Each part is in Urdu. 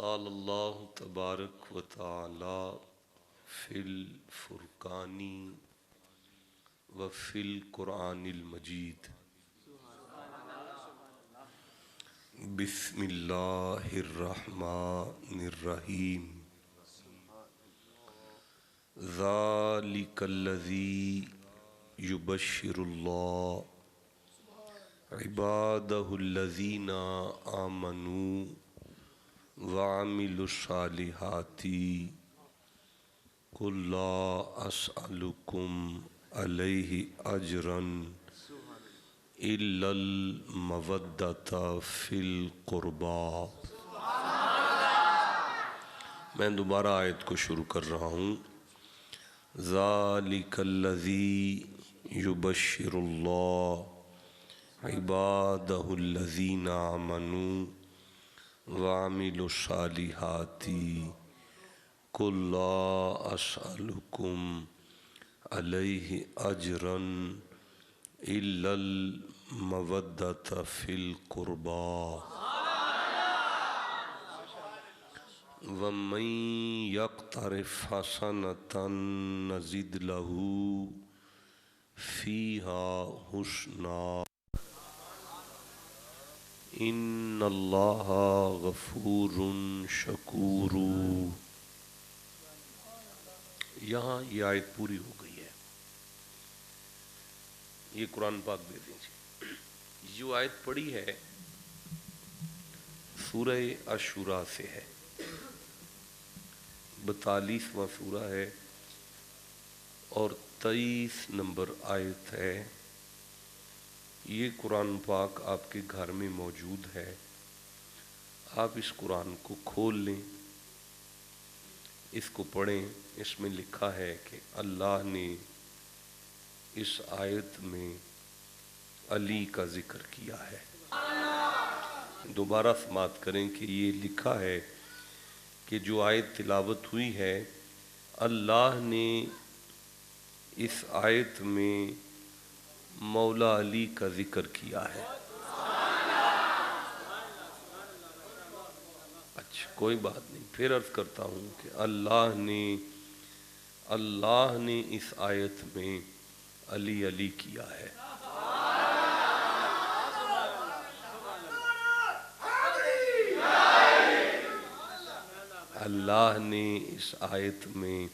قال اللہ تبارک و تعالی فی الفرقان و فی القرآن المجید بسم اللہ الرحمن الرحیم ذالک الذی یبشر اللہ عبادہ الذین آمنوا وعملوا الصالحات قل لا اسألکم علیہ اجرا الا المودۃ فی القربى۔ میں دوبارہ آیت کو شروع کر رہا ہوں۔ ذالک الذی یبشر اللہ عبادہ الذین آمنوا وعملوا الصالحات قل لا اسألکم علیہ اجرا الا المودۃ فی القربى ومن یقترف حسنۃ نزد لہ فیہا حسنا ان اللہ غفور شکور۔ یہاں یہ آیت پوری ہو گئی ہے۔ یہ قرآن پاک دے دیجیے۔ جو آیت پڑھی ہے سورہ عاشوراء سے ہے، 42واں سورہ ہے اور 23 نمبر آیت ہے۔ یہ قرآن پاک آپ کے گھر میں موجود ہے، آپ اس قرآن کو کھول لیں، اس کو پڑھیں۔ اس میں لکھا ہے کہ اللہ نے اس آیت میں علی کا ذکر کیا ہے۔ دوبارہ سماعت کریں کہ یہ لکھا ہے کہ جو آیت تلاوت ہوئی ہے، اللہ نے اس آیت میں مولا علی کا ذکر کیا ہے۔ اچھا کوئی بات نہیں، پھر عرض کرتا ہوں کہ اللہ نے اس آیت میں علی علی کیا ہے۔ اللہ نے اس آیت میں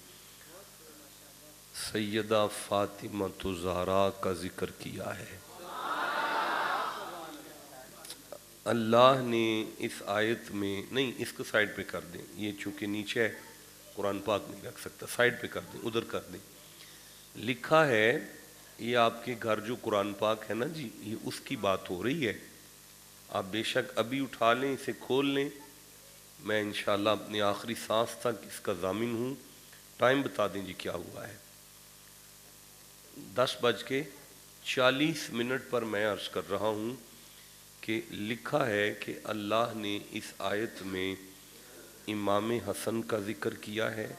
سیدہ فاطمہ الزہراء کا ذکر کیا ہے۔ اللہ نے اس آیت میں نہیں، اس کو سائڈ پہ کر دیں، یہ چونکہ نیچے ہے قرآن پاک نہیں رکھ سکتا، سائڈ پہ کر دیں، ادھر کر دیں۔ لکھا ہے یہ آپ کے گھر جو قرآن پاک ہے نا جی، یہ اس کی بات ہو رہی ہے۔ آپ بے شک ابھی اٹھا لیں، اسے کھول لیں، میں انشاءاللہ اپنی آخری سانس تک اس کا ضامن ہوں۔ ٹائم بتا دیں جی کیا ہوا ہے۔ 10:40 پر میں عرض کر رہا ہوں کہ لکھا ہے کہ اللہ نے اس آیت میں امام حسن کا ذکر کیا ہے۔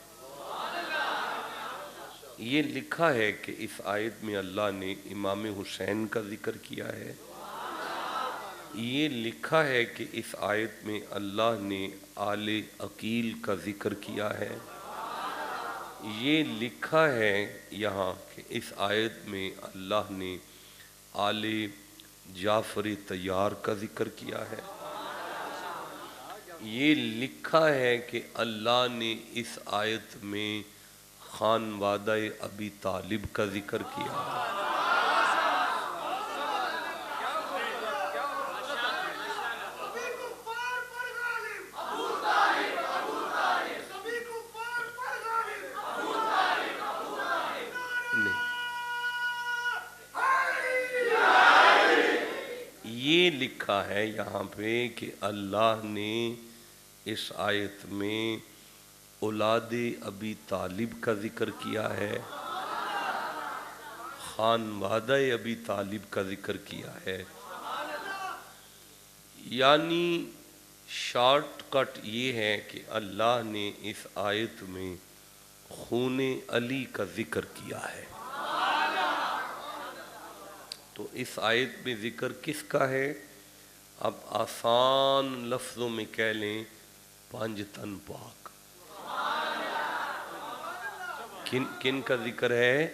یہ لکھا ہے کہ اس آیت میں اللہ نے امام حسین کا ذکر کیا ہے۔ یہ لکھا ہے کہ اس آیت میں اللہ نے آل عقیل کا ذکر کیا ہے۔ یہ لکھا ہے یہاں کہ اس آیت میں اللہ نے آل جعفر طیار کا ذکر کیا ہے۔ یہ لکھا ہے کہ اللہ نے اس آیت میں خانوادہ ابی طالب کا ذکر کیا ہے۔ یہ لکھا ہے یہاں پہ کہ اللہ نے اس آیت میں اولاد ابی طالب کا ذکر کیا ہے، خانوادہ ابی طالب کا ذکر کیا ہے۔ یعنی شارٹ کٹ یہ ہے کہ اللہ نے اس آیت میں خون علی کا ذکر کیا ہے۔ تو اس آیت میں ذکر کس کا ہے؟ اب آسان لفظوں میں کہہ لیں پانچ تن پاک. کن کن کا ذکر ہے؟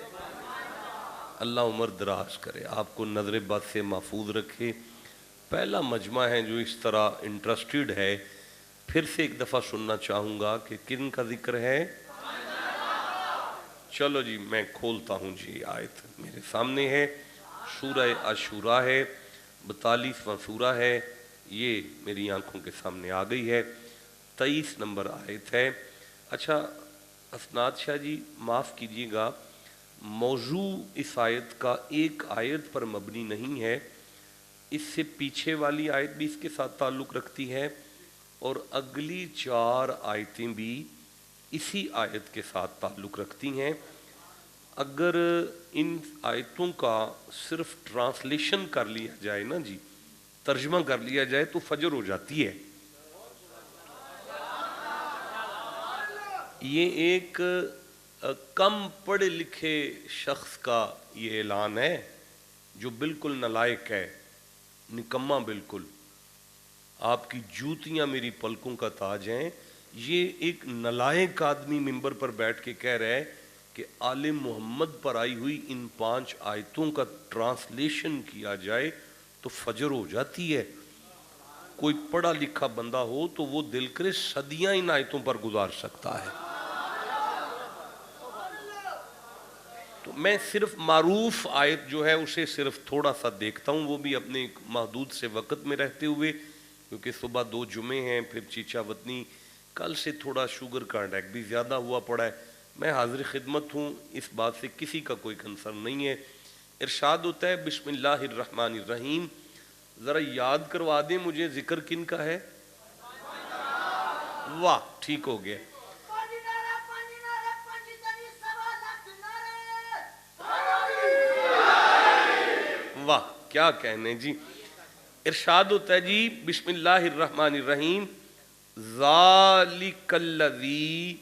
اللہ عمر دراز کرے، آپ کو نظر بد سے محفوظ رکھے. پہلا مجمع ہے جو اس طرح انٹرسٹڈ ہے. پھر سے ایک دفعہ سننا چاہوں گا کہ کن کا ذکر ہے. چلو جی میں کھولتا ہوں جی. آیت میرے سامنے ہے، سورہ عاشوراء ہے، 42واں سورہ ہے. یہ میری آنکھوں کے سامنے آ گئی ہے. 23 نمبر آیت ہے. اچھا اسناد شاہ جی معاف کیجیے گا، موضوع اس آیت کا ایک آیت پر مبنی نہیں ہے، اس سے پیچھے والی آیت بھی اس کے ساتھ تعلق رکھتی ہے اور اگلی 4 آیتیں بھی اسی آیت کے ساتھ تعلق رکھتی ہیں. اگر ان آیتوں کا صرف ٹرانسلیشن کر لیا جائے نا جی، ترجمہ کر لیا جائے تو فجر ہو جاتی ہے. یہ ایک کم پڑھے لکھے شخص کا یہ اعلان ہے جو بالکل نالائق ہے، نکما بالکل. آپ کی جوتیاں میری پلکوں کا تاج ہیں. یہ ایک نالائق آدمی منبر پر بیٹھ کے کہہ رہا ہے کہ آل محمد پر آئی ہوئی ان 5 آیتوں کا ٹرانسلیشن کیا جائے تو فجر ہو جاتی ہے. کوئی پڑھا لکھا بندہ ہو تو وہ دل کرے صدیاں ان آیتوں پر گزار سکتا ہے. تو میں صرف معروف آیت جو ہے اسے صرف تھوڑا سا دیکھتا ہوں، وہ بھی اپنے ایک محدود سے وقت میں رہتے ہوئے، کیونکہ صبح 2 جمعے ہیں، پھر چیچا وطنی، کل سے تھوڑا شوگر کا اٹیک بھی زیادہ ہوا پڑا ہے. میں حاضر خدمت ہوں، اس بات سے کسی کا کوئی کنسرن نہیں ہے. ارشاد ہوتا ہے بسم اللہ الرحمن الرحیم. ذرا یاد کروا دیں مجھے ذکر کن کا ہے؟ واہ ٹھیک ہو گیا. واہ کیا کہنے جی. ارشاد ہوتا ہے جی بسم اللہ الرحمن الرحیم. ذالک الذی،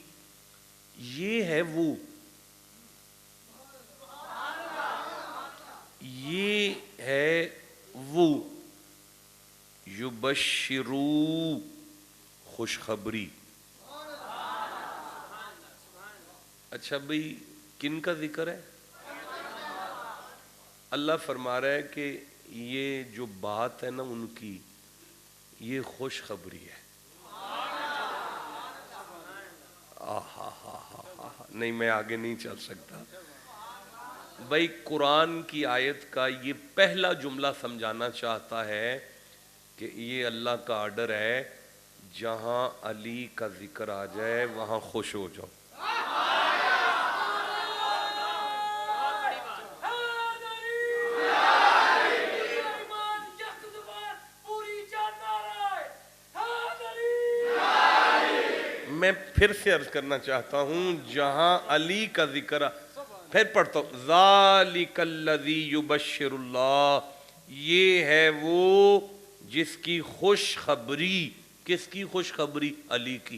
یہ ہے وہ، یہ ہے وہ، یبشرو خوشخبری. اچھا بھئی کن کا ذکر ہے؟ اللہ فرما رہا ہے کہ یہ جو بات ہے نا ان کی، یہ خوشخبری ہے. نہیں میں آگے نہیں چل سکتا بھائی. قرآن کی آیت کا یہ پہلا جملہ سمجھانا چاہتا ہے کہ یہ اللہ کا آرڈر ہے، جہاں علی کا ذکر آ جائے وہاں خوش ہو جاؤ. میں پھر سے عرض کرنا چاہتا ہوں، جہاں علی کا ذکر پھر پڑھتا ہوں، ذالک الذی یبشر اللہ، یہ ہے وہ جس کی خوشخبری. کس کی خوشخبری؟ علی کی.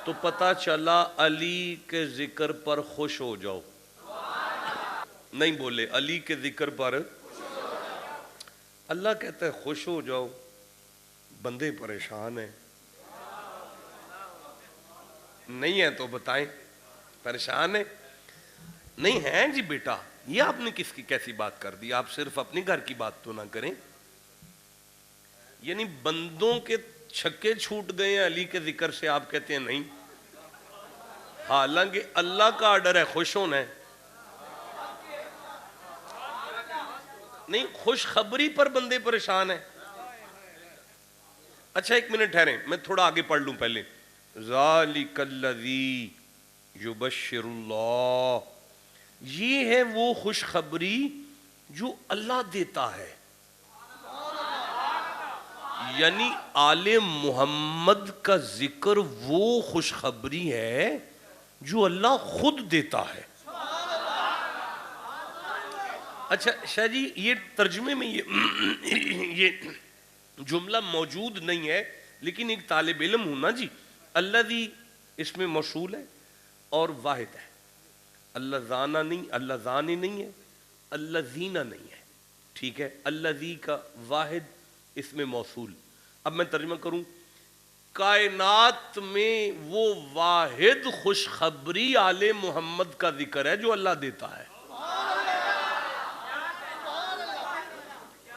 تو پتہ چلا علی کے ذکر پر خوش ہو جاؤ. نہیں بولے علی کے ذکر پر. اللہ کہتا ہے خوش ہو جاؤ. بندے پریشان ہیں. نہیں ہے تو بتائیں پریشان ہے؟ نہیں ہیں جی بیٹا. یہ آپ نے کس کی کیسی بات کر دی؟ آپ صرف اپنے گھر کی بات تو نہ کریں. یعنی بندوں کے چھکے چھوٹ گئے ہیں علی کے ذکر سے، آپ کہتے ہیں نہیں. حالانکہ اللہ کا آرڈر ہے خوش ہونا ہے. نہیں خوشخبری پر بندے پریشان ہیں. اچھا ایک منٹ ٹھہریں، میں تھوڑا آگے پڑھ لوں پہلے. ذالک الذی یبشر اللہ، یہ ہے وہ خوشخبری جو اللہ دیتا ہے. یعنی آل محمد کا ذکر وہ خوشخبری ہے جو اللہ خود دیتا ہے. اچھا شاہ جی یہ ترجمے میں یہ جملہ موجود نہیں ہے، لیکن ایک طالب علم ہوں نا جی. الذی اس میں موصول ہے اور واحد ہے. اللہ زانہ نہیں، اللہ زانی نہیں ہے، اللہ زینہ نہیں ہے. ٹھیک ہے، الذی کا واحد اس میں موصول. اب میں ترجمہ کروں. کائنات میں وہ واحد خوشخبری آل محمد کا ذکر ہے جو اللہ دیتا ہے.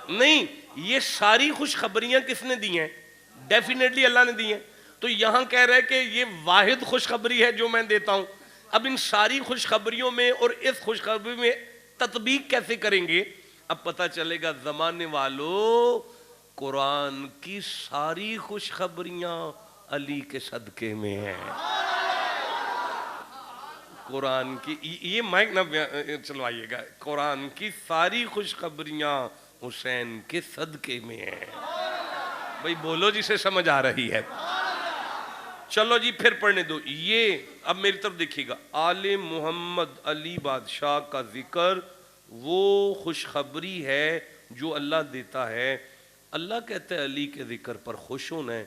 نہیں، یہ ساری خوشخبریاں کس نے دی ہیں؟ ڈیفینیٹلی اللہ نے دی ہیں. تو یہاں کہہ رہے کہ یہ واحد خوشخبری ہے جو میں دیتا ہوں. اب ان ساری خوشخبریوں میں اور اس خوشخبری میں تطبیق کیسے کریں گے؟ اب پتہ چلے گا زمانے والوں، قرآن کی ساری خوشخبریاں علی کے صدقے میں ہیں. قرآن کی یہ مائک نہ چلوائیے گا، قرآن کی ساری خوشخبریاں حسین کے صدقے میں ہیں. بھئی بولو جسے سمجھ آ رہی ہے. چلو جی پھر پڑھنے دو. یہ اب میری طرف دیکھیے گا، آل محمد علی بادشاہ کا ذکر وہ خوشخبری ہے جو اللہ دیتا ہے. اللہ کہتا ہے علی کے ذکر پر خوش ہونا ہے،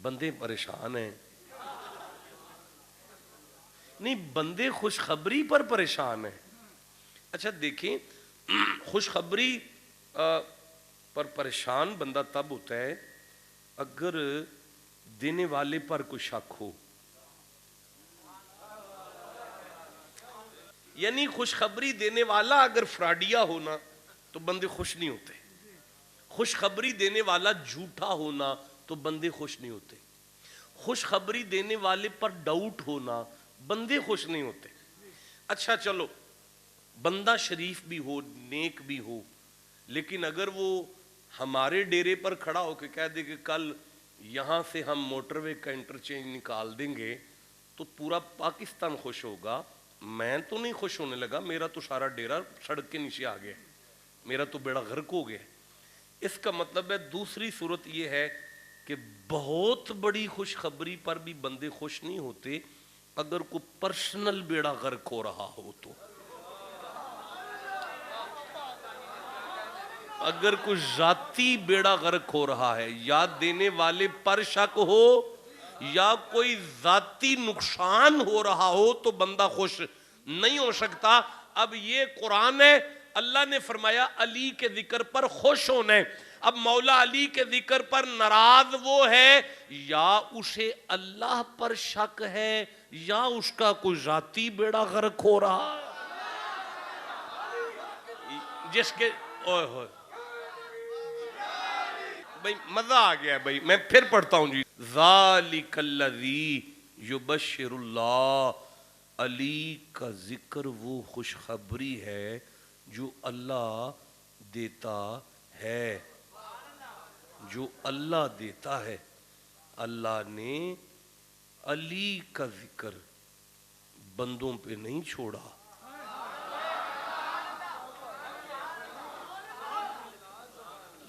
بندے پریشان ہیں. نہیں، بندے خوشخبری پر پریشان ہیں. اچھا دیکھیں، خوشخبری پر پریشان بندہ تب ہوتا ہے اگر دینے والے پر کوئی شک ہو. یعنی خوشخبری دینے والا اگر فراڈیا ہونا تو بندے خوش نہیں ہوتے. خوشخبری دینے والا جھوٹا ہونا تو بندے خوش نہیں ہوتے. خوشخبری دینے والے پر ڈاؤٹ ہونا بندے خوش نہیں ہوتے. اچھا چلو، بندہ شریف بھی ہو، نیک بھی ہو، لیکن اگر وہ ہمارے ڈیرے پر کھڑا ہو کے کہہ دے کہ کل یہاں سے ہم موٹر وے کا انٹرچینج نکال دیں گے تو پورا پاکستان خوش ہوگا. میں تو نہیں خوش ہونے لگا، میرا تو سارا ڈیرا سڑک کے نیچے آ گیا، میرا تو بیڑا غرق ہو گیا. اس کا مطلب ہے دوسری صورت یہ ہے کہ بہت بڑی خوشخبری پر بھی بندے خوش نہیں ہوتے اگر کوئی پرسنل بیڑا غرق ہو رہا ہو. تو اگر کوئی ذاتی بیڑا غرق ہو رہا ہے، یا دینے والے پر شک ہو یا کوئی ذاتی نقصان ہو رہا ہو، تو بندہ خوش نہیں ہو سکتا. اب یہ قرآن ہے، اللہ نے فرمایا علی کے ذکر پر خوش ہونا ہے. اب مولا علی کے ذکر پر ناراض وہ ہے یا اسے اللہ پر شک ہے یا اس کا کوئی ذاتی بیڑا غرق ہو رہا ہے. جس کے اوہ ہوئے بھئی مزہ آ گیا. بھئی میں پھر پڑھتا ہوں جی. ذالک الذی یبشر اللہ، علی کا ذکر وہ خوشخبری ہے جو اللہ دیتا ہے. جو اللہ دیتا ہے. اللہ نے علی کا ذکر بندوں پہ نہیں چھوڑا.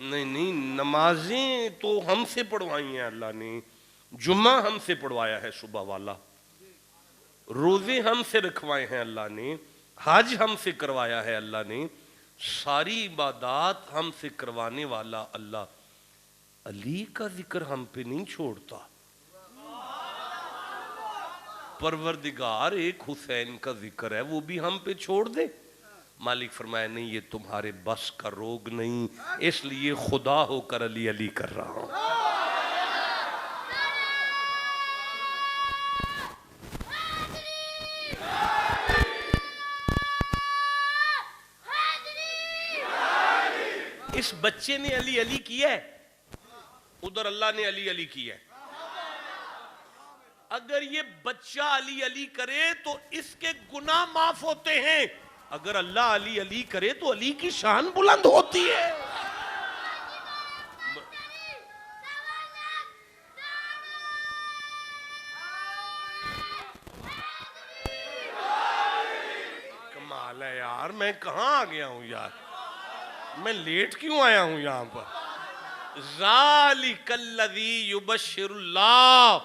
نہیں، نمازیں تو ہم سے پڑھوائی ہیں اللہ نے، جمعہ ہم سے پڑھوایا ہے صبح والا، روزے ہم سے رکھوائے ہیں اللہ نے، حج ہم سے کروایا ہے اللہ نے، ساری عبادات ہم سے کروانے والا اللہ. علی کا ذکر ہم پہ نہیں چھوڑتا. پروردگار ایک حسین کا ذکر ہے وہ بھی ہم پہ چھوڑ دے. مالک فرمایا نہیں، یہ تمہارے بس کا روگ نہیں، اس لیے خدا ہو کر علی علی کر رہا ہوں. اس بچے نے علی علی کیا ہے، ادھر اللہ نے علی علی کیا ہے. اگر یہ بچہ علی علی کرے تو اس کے گناہ معاف ہوتے ہیں. اگر اللہ علی علی کرے تو علی کی شان بلند ہوتی ہے. کمال ہے یار، میں کہاں آ گیا ہوں یار، میں لیٹ کیوں آیا ہوں یہاں پر. ذالک الذی یبشر اللہ،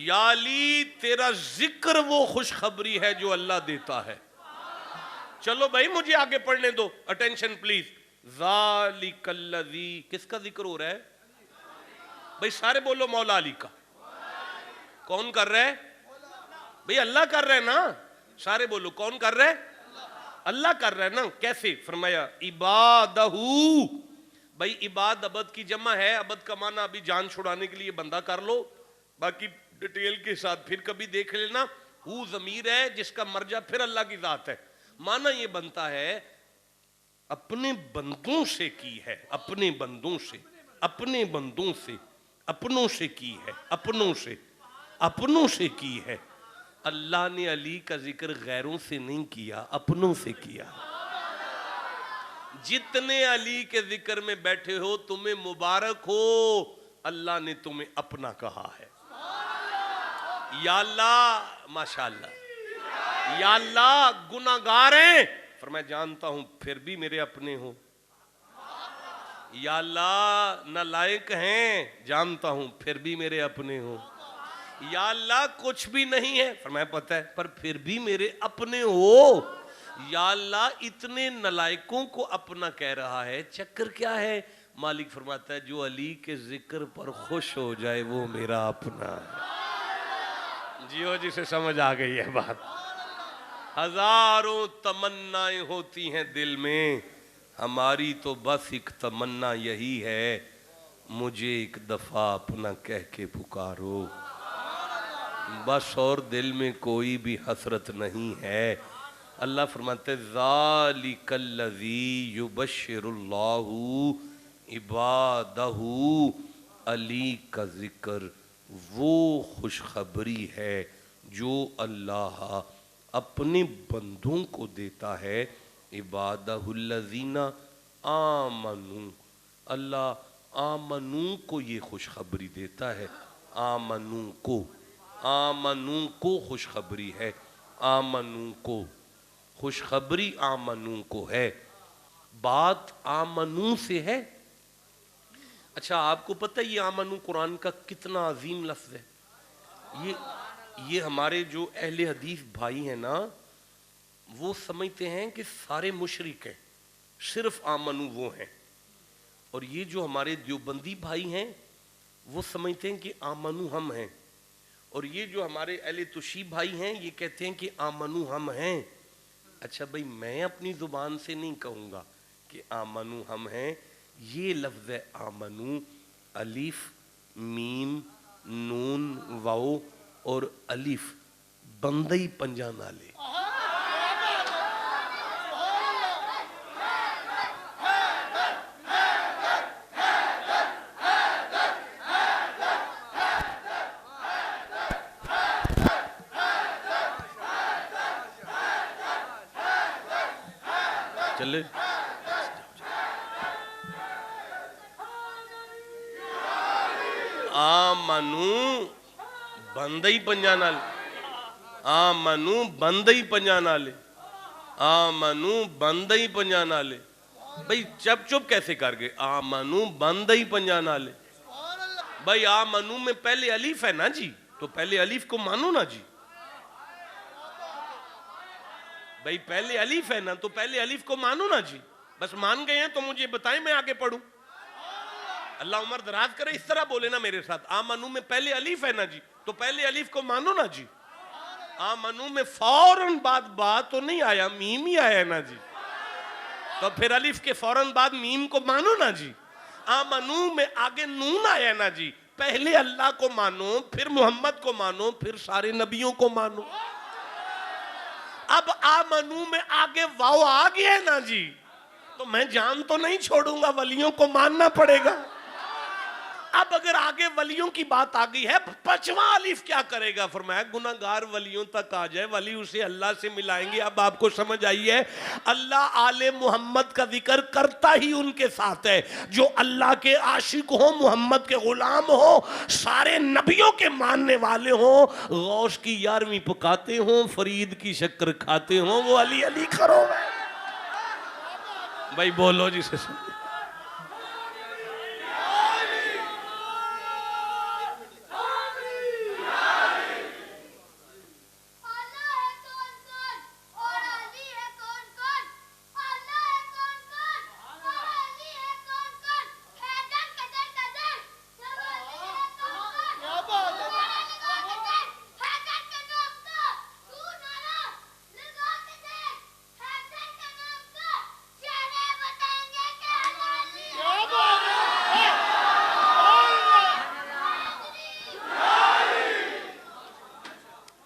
یا علی تیرا ذکر وہ خوشخبری ہے جو اللہ دیتا ہے. چلو بھائی مجھے آگے پڑھنے دو، اٹینشن پلیز. ذالک الذی، کس کا ذکر ہو رہا ہے بھائی؟ سارے بولو مولا علی کا. کون کر رہا ہے بھائی؟ اللہ کر رہا ہے نا. سارے بولو کون کر رہا ہے؟ اللہ کر رہا ہے نا. کیسے؟ فرمایا عبادہو، بھائی عباد ابد کی جمع ہے، ابد کا معنی ابھی جان چھڑانے کے لیے بندہ کر لو، باقی ڈیٹیل کے ساتھ پھر کبھی دیکھ لینا. ہو ضمیر ہے جس کا مرجع پھر اللہ کی ذات ہے. معنی یہ بنتا ہے اپنے بندوں سے کی ہے، اپنے بندوں سے، اپنے بندوں سے، اپنوں سے کی ہے، اپنوں سے، اپنوں سے کی ہے. اللہ نے علی کا ذکر غیروں سے نہیں کیا، اپنوں سے کیا. جتنے علی کے ذکر میں بیٹھے ہو تمہیں مبارک ہو، اللہ نے تمہیں اپنا کہا ہے. یا اللہ ماشاءاللہ، یا اللہ گناہگار ہیں فرمایا جانتا ہوں پھر بھی میرے اپنے ہو. یا اللہ نالائق ہیں جانتا ہوں پھر بھی میرے اپنے ہو. یا اللہ کچھ بھی نہیں ہے فرمایا پتہ ہے پر پھر بھی میرے اپنے ہو. یا اللہ اتنے نالائقوں کو اپنا کہہ رہا ہے، چکر کیا ہے؟ مالک فرماتا ہے جو علی کے ذکر پر خوش ہو جائے وہ میرا اپنا ہے. جیو جسے سمجھ آ گئی ہے بات. ہزاروں تمنائیں ہوتی ہیں دل میں، ہماری تو بس ایک تمنا یہی ہے مجھے ایک دفعہ اپنا کہہ کے پکارو. بس اور دل میں کوئی بھی حسرت نہیں ہے. اللہ فرماتے ذالک الذی یبشر اللہ عبادہ، علی کا ذکر وہ خوشخبری ہے جو اللہ اپنے بندوں کو دیتا ہے. عبادہ الذین آمنوا، اللہ آمنو کو یہ خوشخبری دیتا ہے. آمنو کو خوشخبری ہے، آمنو کو خوشخبری آمنو کو ہے. بات آمنو سے ہے. اچھا آپ کو پتہ ہے یہ آمنو قرآن کا کتنا عظیم لفظ ہے؟ یہ ہمارے جو اہل حدیث بھائی ہیں نا وہ سمجھتے ہیں کہ سارے مشرک ہیں، صرف آمنو وہ ہیں. اور یہ جو ہمارے دیوبندی بھائی ہیں وہ سمجھتے ہیں کہ آمنو ہم ہیں. اور یہ جو ہمارے اہل تشیع بھائی ہیں یہ کہتے ہیں کہ آمنو ہم ہیں. اچھا بھائی میں اپنی زبان سے نہیں کہوں گا کہ آمنو ہم ہیں. یہ لفظ ہے آمنو، الف میم نون واو اور الف بندئی پنجا نالے. چلے آمنو بندئی پنجا نالے، آمنو بندئی پنجا نالے، آمنو بندئی پنجا نالے. بھئی چپ چپ کیسے کر گئے؟ آمنو بندئی پنجا نالے. بھئی آمنو میں پہلے الف ہے نا جی، تو پہلے الف کو مانو نا جی. بھئی پہلے الف ہے نا تو پہلے الف کو مانو نا جی. بس مان گئے ہیں تو مجھے بتائیں میں آگے پڑھوں. اللہ عمر دراز کرے اس طرح بولے نا میرے ساتھ. آمنو میں پہلے الف ہے نا جی تو پہلے الف کو مانو نا جی. آمنو میں فوراً بعد بات تو نہیں آیا، میم ہی آیا نا جی، تو پھر الف کے فوراً بعد میم کو مانو نا جی. آمنو میں آگے نون آیا نا جی، پہلے اللہ کو مانو پھر محمد کو مانو پھر سارے نبیوں کو مانو. اب آمنو میں آگے واو آ گیا ہے نا جی تو میں جان تو نہیں چھوڑوں گا، ولیوں کو ماننا پڑے گا. اب اگر آگے ولیوں کی بات آ گئی ہے پچواں الف کیا کرے گا؟ فرمایا گناہگار ولیوں تک آ جائے ولی اسے اللہ سے ملائیں گے. اب آپ کو سمجھ آئی ہے اللہ آل محمد کا ذکر کرتا ہی ان کے ساتھ ہے جو اللہ کے عاشق ہوں، محمد کے غلام ہوں، سارے نبیوں کے ماننے والے ہوں، غوث کی 11ویں پکاتے ہوں، فرید کی شکر کھاتے ہوں. وہ علی علی کرو بھائی بولو جی سے سمجھ.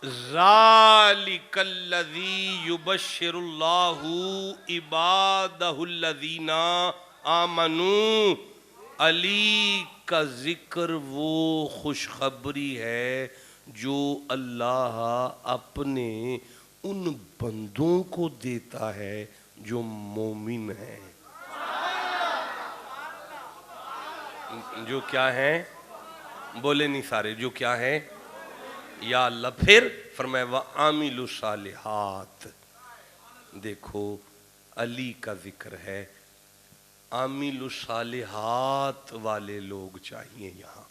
ذالک الذی یبشر اللہ عبادہ الذین آمنوا، علی کا ذکر وہ خوشخبری ہے جو اللہ اپنے ان بندوں کو دیتا ہے جو مومن ہیں۔ جو کیا ہیں؟ بولے نہیں سارے، جو کیا ہیں؟ یا اللہ پھر فرمایا وَعَامِلُوا الصَّالِحَاتِ۔ دیکھو علی کا ذکر ہے، عامل الصالحات والے لوگ چاہیے یہاں۔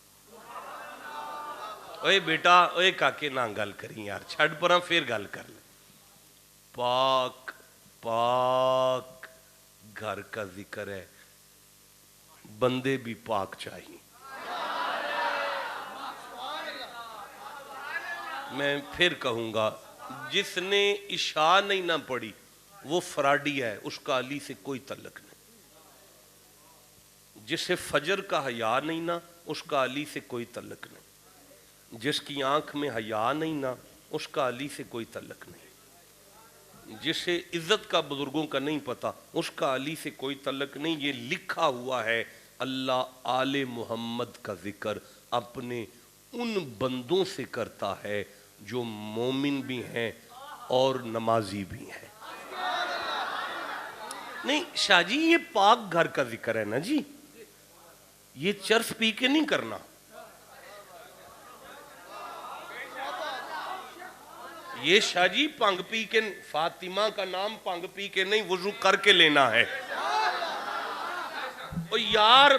اوے بیٹا، اوے کاکے نہ گل کریں یار، چھڑ پرا پھر گل کر لیں۔ پاک پاک گھر کا ذکر ہے، بندے بھی پاک چاہیے۔ میں پھر کہوں گا، جس نے عشاء نہیں نہ پڑھی وہ فراڈی ہے، اس کا علی سے کوئی تعلق نہیں۔ جسے فجر کا حیا نہیں نا، اس کا علی سے کوئی تعلق نہیں۔ جس کی آنکھ میں حیا نہیں نا، اس کا علی سے کوئی تعلق نہیں۔ جسے عزت کا بزرگوں کا نہیں پتا، اس کا علی سے کوئی تعلق نہیں۔ یہ لکھا ہوا ہے، اللہ آل محمد کا ذکر اپنے ان بندوں سے کرتا ہے جو مومن بھی ہیں اور نمازی بھی ہیں۔ نہیں شاہ جی، یہ پاک گھر کا ذکر ہے نا جی، یہ چرس پی کے نہیں کرنا۔ یہ شاہ جی پنگ پی کے، فاطمہ کا نام پنگ پی کے نہیں، وضو کر کے لینا ہے۔ اور یار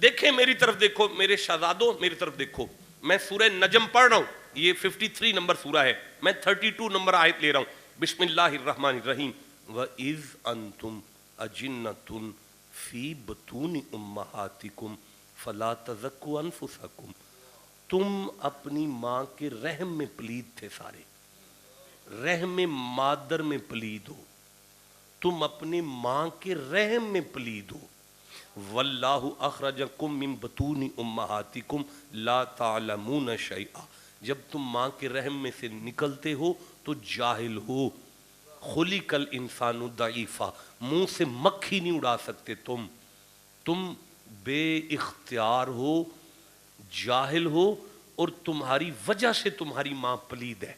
دیکھیں میری طرف دیکھو، میرے شہزادوں میری طرف دیکھو، میں سورہ نجم پڑھ رہا ہوں، یہ 53 نمبر سورہ ہے، میں 32 نمبر آیت لے رہا ہوں۔ بسم اللہ الرحمن الرحیم۔ وَإِذْ أَنْتُمْ أَجِنَّةٌ فِي بُطُونِ أُمَّهَاتِكُمْ فَلَا تَزَكُّوا أَنفُسَكُمْ۔ تم اپنی ماں کے رحم میں پلید تھے، سارے رحم مادر میں پلید ہو، تم اپنی ماں کے رحم میں پلید ہو۔ واللہ اخرجکم من بطون امہاتکم لا تعلمون شیئا۔ جب تم ماں کے رحم میں سے نکلتے ہو تو جاہل ہو۔ خلق الانسان ضعیفا، منہ سے مکھی نہیں اڑا سکتے تم بے اختیار ہو، جاہل ہو، اور تمہاری وجہ سے تمہاری ماں پلید ہے۔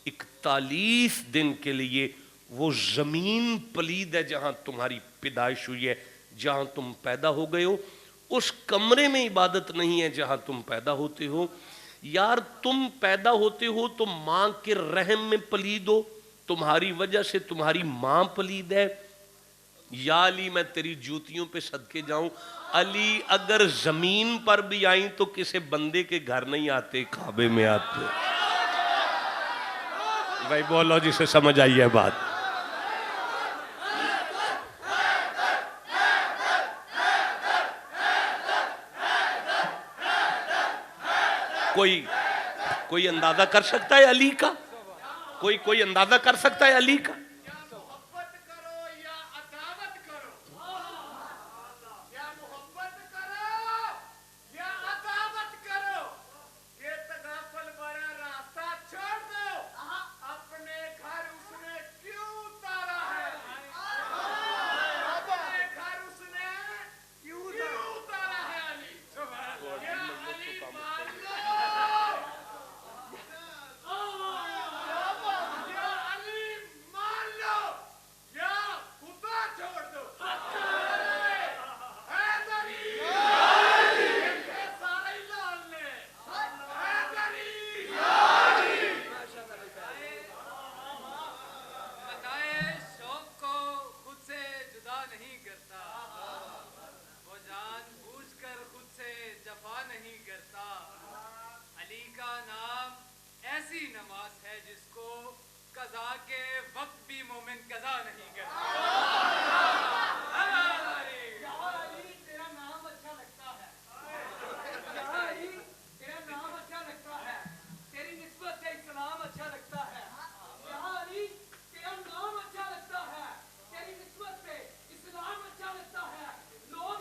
41 دن کے لیے وہ زمین پلید ہے جہاں تمہاری پیدائش ہوئی ہے، جہاں تم پیدا ہو گئے ہو۔ اس کمرے میں عبادت نہیں ہے جہاں تم پیدا ہوتے ہو۔ یار تم پیدا ہوتے ہو تو ماں کے رحم میں پلید ہو، تمہاری وجہ سے تمہاری ماں پلید ہے۔ یا علی میں تیری جوتیوں پہ صدقے جاؤں، علی اگر زمین پر بھی آئیں تو کسی بندے کے گھر نہیں آتے، کعبے میں آتے۔ بھائی بولو جسے سمجھ آئی ہے بات۔ کوئی اندازہ کر سکتا ہے علی کا؟ کوئی اندازہ کر سکتا ہے علی کا؟ محبت کرو یا عداوت کرو، یا محبت کرو یا عداوت کرو، یہ تغافل بڑا راستہ چھوڑ دو۔ اپنے گھر اس نے کیوں اتارا ہے؟ اپنے گھر اس نے کیوں اتارا ہے علی؟ یا علی مان لو، یا علی مان لو، یا خدا چھوڑ دو۔ حیدری یہ سارے ہی لال نے، حیدری بتائے شوق کو خود سے جدا نہیں کرتا، وہ جان بوجھ کر خود سے جفا نہیں کرتا۔ علی کا نام ایسی نماز ہے جس کو قضا کے وقت بھی مومن قضا نہیں کرتا۔ علی تیرا نام اچھا لگتا ہے، علی تیرا نام اچھا لگتا ہے، تیری نسبت سے اسلام اچھا لگتا ہے۔ علی تیرا نام اچھا لگتا ہے، تیری نسبت سے اسلام اچھا لگتا ہے۔ لوگ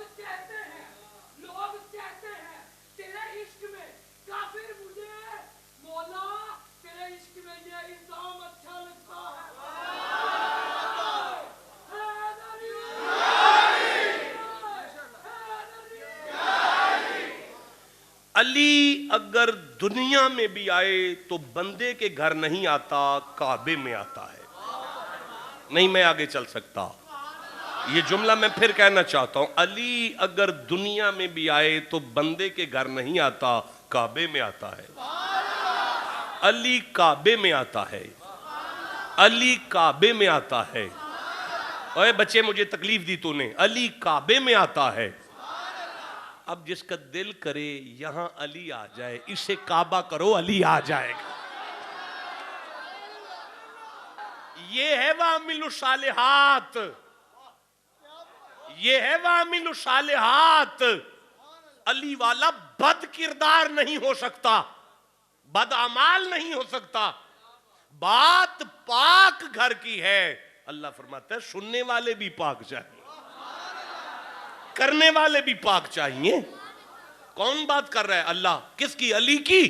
کہتے ہیں تیرے عشق میں کافر مجھے، مولا تیرے عشق علی اگر دنیا میں بھی آئے تو بندے کے گھر نہیں آتا، کعبے میں آتا ہے. نہیں میں آگے چل سکتا. یہ جملہ میں پھر کہنا چاہتا ہوں. علی اگر دنیا میں بھی آئے تو بندے کے گھر نہیں آتا، کعبے میں آتا ہے. علی کعبے میں آتا ہے. علی کعبے میں آتا ہے. اوے بچے مجھے تکلیف دی تو نے. علی کعبے میں آتا ہے. اب جس کا دل کرے یہاں علی آ جائے، اسے کعبہ کرو، علی آ جائے گا. یہ ہے وَعَمِلُوا الصَّالِحَاتِ. یہ ہے وَعَمِلُوا الصَّالِحَاتِ. علی والا بد کردار نہیں ہو سکتا، بد اعمال نہیں ہو سکتا. بات پاک گھر کی ہے. اللہ فرماتا ہے سننے والے بھی پاک چاہیے، کرنے والے بھی پاک چاہیے. کون بات کر رہا ہے؟ اللہ. کس کی؟ علی کی.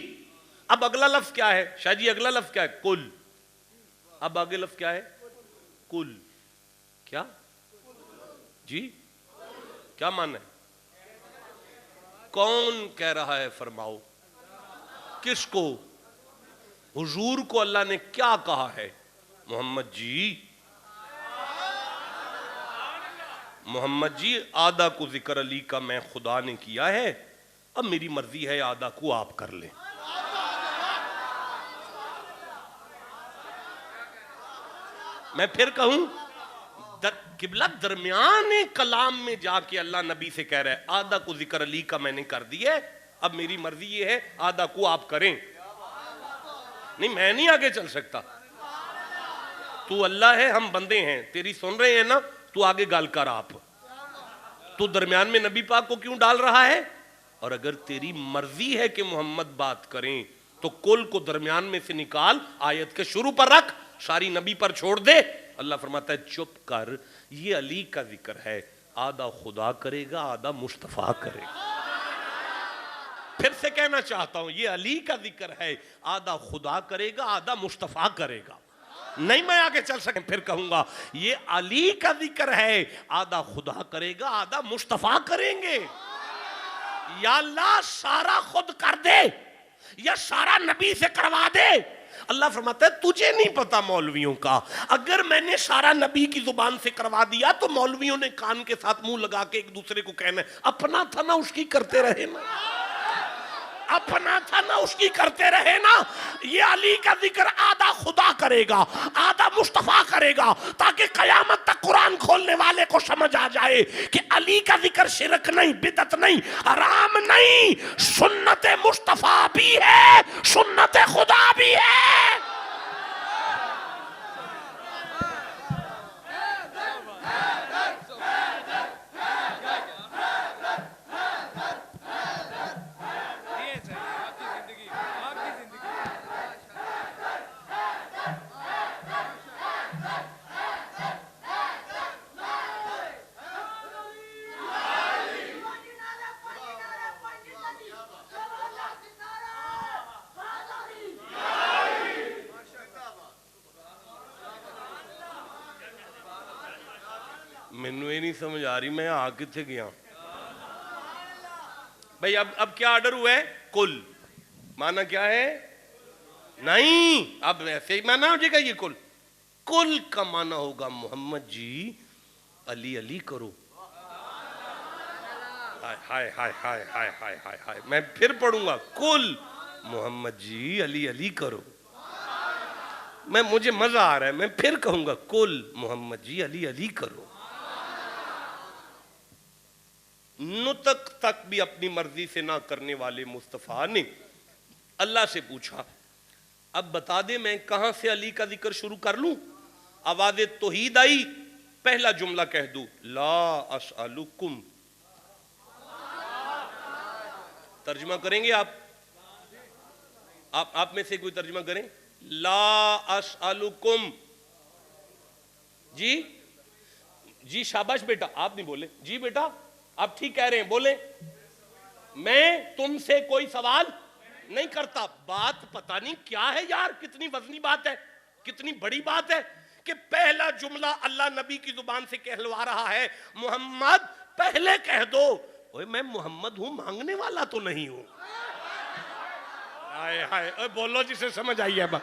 اب اگلا لفظ کیا ہے شاہ جی؟ اگلا لفظ کیا ہے؟ کل. اب آگے لفظ کیا ہے؟ کل. کیا جی؟ کیا معنی ہے؟ کون کہہ رہا ہے؟ فرماؤ. کس کو؟ حضور کو اللہ نے کیا کہا ہے؟ محمد جی، محمد جی آدھا کو ذکر علی کا میں خدا نے کیا ہے، اب میری مرضی ہے آدھا کو آپ کر لیں. میں پھر کہوں قبلہ درمیان کلام میں جا کے اللہ نبی سے کہہ رہا ہے آدھا کو ذکر علی کا میں نے کر دیا ہے، اب میری مرضی یہ ہے آدھا کو آپ کریں. نہیں میں نہیں آگے چل سکتا. تو اللہ ہے، ہم بندے ہیں. تیری سن رہے ہیں نا، تو آگے گال کر. آپ تو درمیان میں نبی پاک کو کیوں ڈال رہا ہے؟ اور اگر تیری مرضی ہے کہ محمد بات کریں تو کل کو درمیان میں سے نکال، آیت کے شروع پر رکھ، ساری نبی پر چھوڑ دے. اللہ فرماتا ہے چپ کر، یہ علی کا ذکر ہے، آدھا خدا کرے گا، آدھا مصطفیٰ کرے گا. پھر سے کہنا چاہتا ہوں، یہ علی کا ذکر ہے، آدھا خدا کرے گا، آدھا مصطفیٰ کرے گا. نہیں میں آگے چل سکیں. پھر کہوں گا یہ علی کا ذکر ہے، آدھا خدا کرے گا، آدھا مصطفیٰ کریں گے. یا اللہ سارا خود کر دے یا سارا نبی سے کروا دے. اللہ فرماتا ہے تجھے نہیں پتا مولویوں کا. اگر میں نے سارا نبی کی زبان سے کروا دیا تو مولویوں نے کان کے ساتھ منہ لگا کے ایک دوسرے کو کہنا ہے اپنا تھا نا اس کی کرتے رہے نا، اپنا تھا نا اس کی کرتے رہے نا. یہ علی کا ذکر آدھا خدا کرے گا، آدھا مصطفیٰ کرے گا، تاکہ قیامت تک قرآن کھولنے والے کو سمجھ آ جائے کہ علی کا ذکر شرک نہیں، بدعت نہیں، حرام نہیں، سنت مصطفیٰ بھی ہے، سنت خدا بھی ہے. مینوں یہ نہیں سمجھ آ رہی میں آ کتنے گیا بھائی. اب کیا آرڈر ہوا ہے؟ کل. معنی کیا ہے؟ نہیں اب ایسے ہی معنی ہو جائے گا. یہ کل کل کا معنی ہوگا محمد جی علی علی کرو. ہائے ہائے ہائے ہائے ہائے ہائے ہائے. میں پھر پڑھوں گا کل محمد جی علی علی کرو. مجھے مزہ آ رہا ہے. میں پھر کہوں گا کل محمد جی علی علی کرو. نطق تک بھی اپنی مرضی سے نہ کرنے والے مصطفیٰ نے اللہ سے پوچھا اب بتا دے میں کہاں سے علی کا ذکر شروع کر لوں. آواز توحید آئی، پہلا جملہ کہہ دوں لا اسألکم. ترجمہ کریں گے آپ میں سے کوئی ترجمہ کریں؟ لا اسألکم. جی شاباش بیٹا. آپ نہیں بولے جی بیٹا، آپ ٹھیک کہہ رہے ہیں، بولیں. میں تم سے کوئی سوال نہیں کرتا. بات پتہ نہیں کیا ہے یار، کتنی وزنی بات ہے، کتنی بڑی بات ہے کہ پہلا جملہ اللہ نبی کی زبان سے کہلوا رہا ہے محمد پہلے کہہ دو. اوے میں محمد ہوں، مانگنے والا تو نہیں ہوں. آئے ہائے اے بولو جسے سمجھ آئی ہے با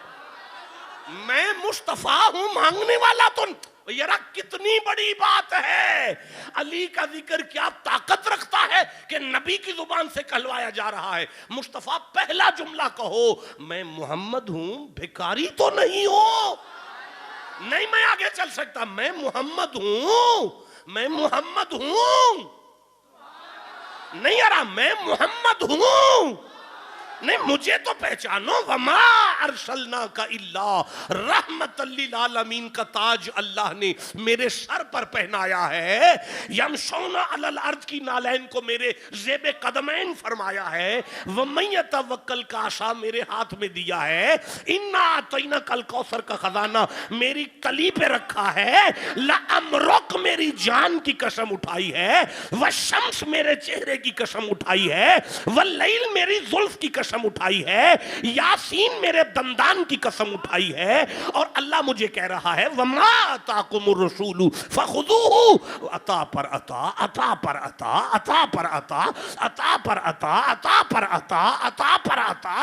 میں مصطفیٰ ہوں مانگنے والا تو یار کتنی بڑی بات ہے. علی کا ذکر کیا طاقت رکھتا ہے کہ نبی کی زبان سے کہلوایا جا رہا ہے. مصطفیٰ پہلا جملہ کہو میں محمد ہوں بھکاری تو نہیں ہوں. نہیں میں آگے چل سکتا. میں محمد ہوں. میں محمد ہوں. نہیں یار میں محمد ہوں. نہیں مجھے تو پہچانو. وما ارسلناک الا رحمت للعالمین کا تاج اللہ نے میرے سر پر پہنایا ہے. یمشون علی الارض کی نالین کو میرے زیب قدمین فرمایا ہے. ومن یتوکل کا عصا میرے ہاتھ میں دیا ہے. انا اعطیناک الکوثر کا خزانہ میری کلی پہ رکھا ہے. لعمرک میری جان کی قسم اٹھائی ہے. والشمس میرے چہرے کی قسم اٹھائی ہے. واللیل میری زلف کی قسم اٹھائی ہے. یاسین میرے دندان کی قسم اٹھائی ہے. اور اللہ مجھے کہہ رہا ہے وما آتاکم الرسول فخذوہ. عطا پر عطا عطا پر عطا عطا پر عطا عطا پر عطا عطا پر عطا عطا پر عطا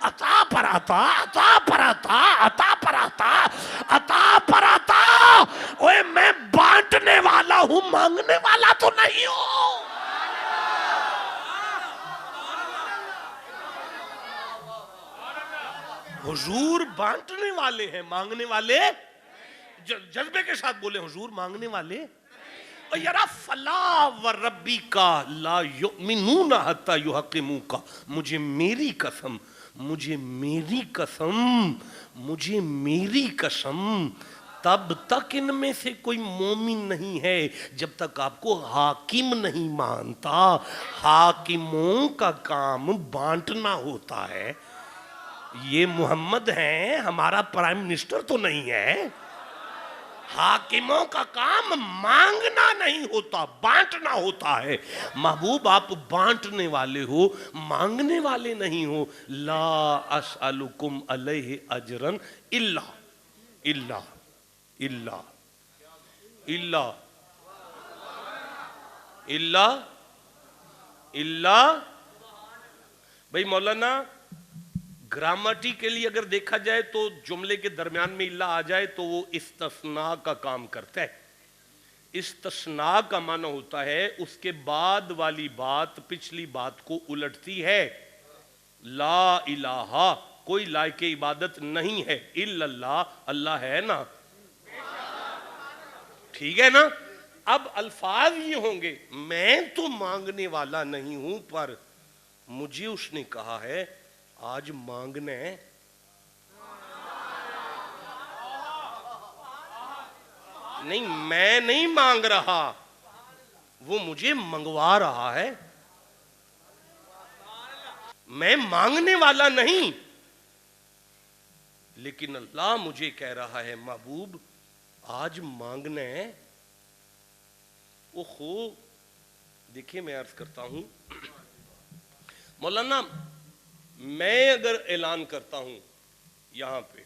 عطا پر عطا عطا پر عطا عطا پر عطا عطا پر عطا. اوے میں بانٹنے والا ہوں مانگنے والا تو نہیں ہوں. حضور بانٹنے والے ہیں مانگنے والے. جذبے کے ساتھ بولے حضور مانگنے والے. اور یرا فلا وربک لا یؤمنون حتی یحکموک. مجھے میری قسم مجھے میری قسم مجھے میری قسم تب تک ان میں سے کوئی مومن نہیں ہے جب تک آپ کو حاکم نہیں مانتا. حاکموں کا کام بانٹنا ہوتا ہے. یہ محمد ہیں ہمارا پرائم منسٹر تو نہیں ہے. حاکموں کا کام مانگنا نہیں ہوتا بانٹنا ہوتا ہے. محبوب آپ بانٹنے والے ہو مانگنے والے نہیں ہو. لا اسألکم علیہ اجرا الا الا الا الا الا الا. بھئی مولانا گرامٹیکلی اگر دیکھا جائے تو جملے کے درمیان میں اللہ آ جائے تو وہ استثناء کا کام کرتا ہے. استثناء کا معنی ہوتا ہے اس کے بعد والی بات پچھلی بات کو الٹتی ہے. لا الہ کوئی لائق عبادت نہیں ہے الا اللہ. اللہ ہے نا ٹھیک ہے نا. اب الفاظ یہ ہوں گے میں تو مانگنے والا نہیں ہوں پر مجھے اس نے کہا ہے آج مانگنا ہے. نہیں میں نہیں مانگ رہا وہ مجھے منگوا رہا ہے. میں مانگنے والا نہیں لیکن اللہ مجھے کہہ رہا ہے محبوب آج مانگنا ہے. اوہو دیکھیں میں عرض کرتا ہوں مولانا میں اگر اعلان کرتا ہوں یہاں پہ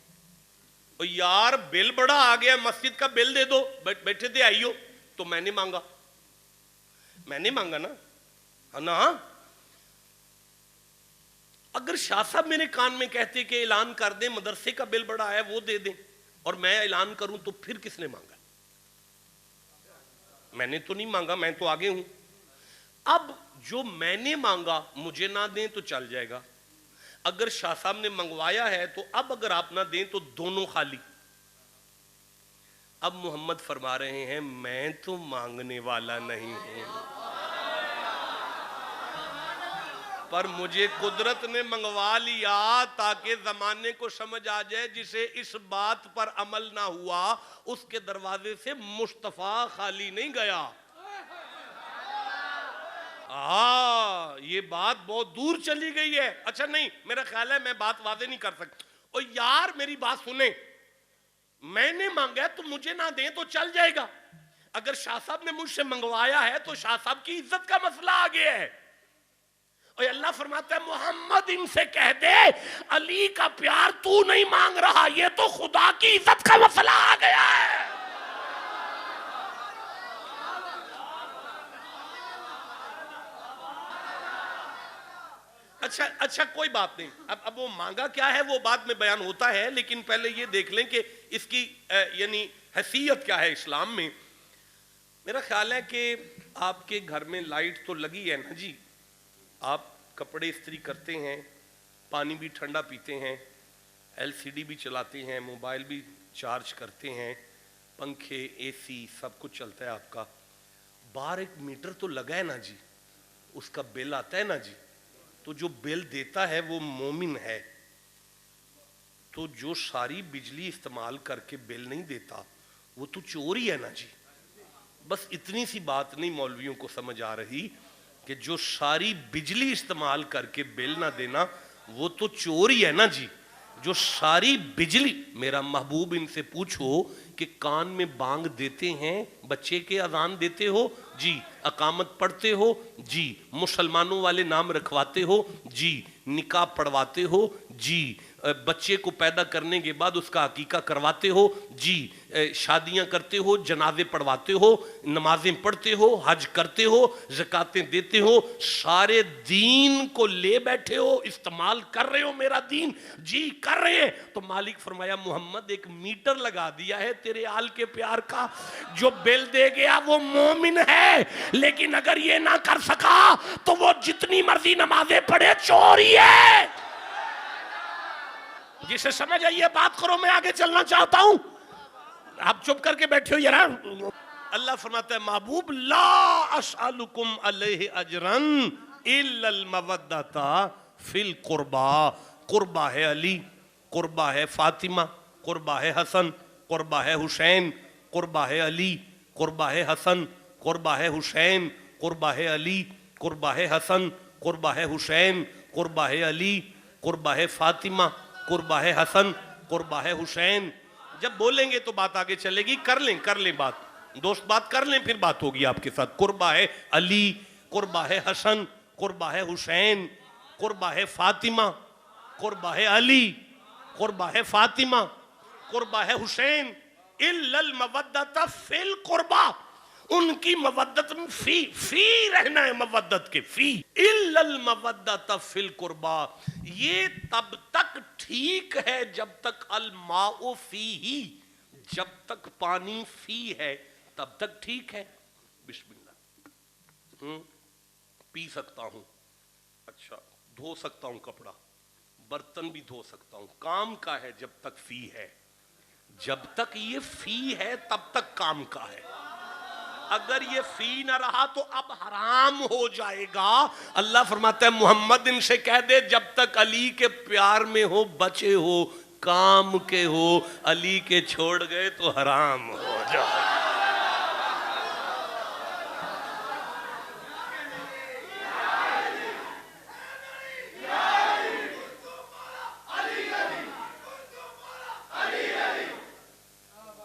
اور یار بل بڑا آ گیا مسجد کا بل دے دو بیٹھے تھے آئیو تو میں نے مانگا نا ہے نا. اگر شاہ صاحب میرے کان میں کہتے کہ اعلان کر دیں مدرسے کا بل بڑا ہے وہ دے دیں اور میں اعلان کروں تو پھر کس نے مانگا. میں نے تو نہیں مانگا میں تو آگے ہوں. اب جو میں نے مانگا مجھے نہ دیں تو چل جائے گا. اگر شاہ صاحب نے منگوایا ہے تو اب اگر آپ نہ دیں تو دونوں خالی. اب محمد فرما رہے ہیں میں تو مانگنے والا نہیں ہوں پر مجھے قدرت نے منگوا لیا تاکہ زمانے کو سمجھ آ جائے جسے اس بات پر عمل نہ ہوا اس کے دروازے سے مصطفیٰ خالی نہیں گیا. یہ بات بہت دور چلی گئی ہے. اچھا نہیں میرا خیال ہے میں بات واضح نہیں کر سکتا. اور یار میری بات سنیں میں نے مانگا تو مجھے نہ دیں تو چل جائے گا. اگر شاہ صاحب نے مجھ سے منگوایا ہے تو شاہ صاحب کی عزت کا مسئلہ آ گیا ہے. اور اللہ فرماتا ہے محمد ان سے کہہ دے علی کا پیار تو نہیں مانگ رہا یہ تو خدا کی عزت کا مسئلہ آ گیا ہے. اچھا کوئی بات نہیں، اب وہ مانگا کیا ہے وہ بعد میں بیان ہوتا ہے، لیکن پہلے یہ دیکھ لیں کہ اس کی یعنی حیثیت کیا ہے اسلام میں۔ میرا خیال ہے کہ آپ کے گھر میں لائٹ تو لگی ہے نا جی، آپ کپڑے استری کرتے ہیں، پانی بھی ٹھنڈا پیتے ہیں، ایل سی ڈی بھی چلاتے ہیں، موبائل بھی چارج کرتے ہیں، پنکھے اے سی سب کچھ چلتا ہے آپ کا، باہر ایک میٹر تو لگا ہے نا جی، اس کا بل آتا ہے نا جی، تو جو بل دیتا ہے وہ مومن ہے، تو جو ساری بجلی استعمال کر کے بل نہیں دیتا وہ تو چور ہی ہے نا جی۔ بس اتنی سی بات نہیں مولویوں کو سمجھ آ رہی کہ جو ساری بجلی استعمال کر کے بل نہ دینا وہ تو چور ہی ہے نا جی۔ جو ساری بجلی، میرا محبوب ان سے پوچھو کہ کان میں بانگ دیتے ہیں، بچے کے اذان دیتے ہو جی، اقامت پڑھتے ہو جی، مسلمانوں والے نام رکھواتے ہو جی، نکاح پڑھواتے ہو جی، بچے کو پیدا کرنے کے بعد اس کا عقیقہ کرواتے ہو جی، شادیاں کرتے ہو، جنازے پڑھواتے ہو، نمازیں پڑھتے ہو، حج کرتے ہو، زکاتیں دیتے ہو، سارے دین کو لے بیٹھے ہو، استعمال کر رہے ہو میرا دین جی کر رہے ہیں، تو مالک فرمایا محمد ایک میٹر لگا دیا ہے تیرے آل کے پیار کا، جو بل دے گیا وہ مومن ہے، لیکن اگر یہ نہ کر سکا تو وہ جتنی مرضی نمازیں پڑھے چور ہی ہے۔ جسے سمجھ آئیے بات کرو، میں آگے چلنا چاہتا ہوں، آپ چپ کر کے بیٹھے ہو یار۔ اللہ فرماتا ہے محبوب لا اسألکم علیہ اجرن الا المودۃ فی القربا، قربہ ہے علی، قربہ ہے فاطمہ، قربہ ہے حسن، قربہ ہے حسین، قربہ ہے علی، قربہ ہے حسن، قربہ ہے حسین، قربہ ہے علی، قربہ ہے حسن، قربہ ہے حسین، قربہ ہے علی، قربہ ہے فاطمہ، قربہ ہے حسن، قربہ ہے حسین۔ جب بولیں گے تو بات آگے چلے گی، کر لیں بات، دوست بات کر لیں پھر بات ہوگی آپ کے ساتھ۔ قربہ ہے علی، قربہ ہے حسن، قربہ ہے حسین، قربہ ہے فاطمہ، قربہ ہے علی، قربہ ہے فاطمہ، قربہ ہے حسین، الا المودۃ فی القربہ، ان کی مودت میں فی رہنا ہے، مودت کے فی، الا المودۃ فی القربہ، یہ تب تک ٹھیک ہے جب تک الماء فیہ، جب تک پانی فی ہے تب تک ٹھیک ہے۔ بسم اللہ، پی سکتا ہوں، اچھا دھو سکتا ہوں کپڑا، برتن بھی دھو سکتا ہوں، کام کا ہے جب تک فی ہے، جب تک یہ فی ہے تب تک کام کا ہے، اگر یہ فی نہ رہا تو اب حرام ہو جائے گا۔ اللہ فرماتا ہے محمد ان سے کہہ دے جب تک علی کے پیار میں ہو، بچے ہو، کام کے ہو، علی کے چھوڑ گئے تو حرام ہو جائے۔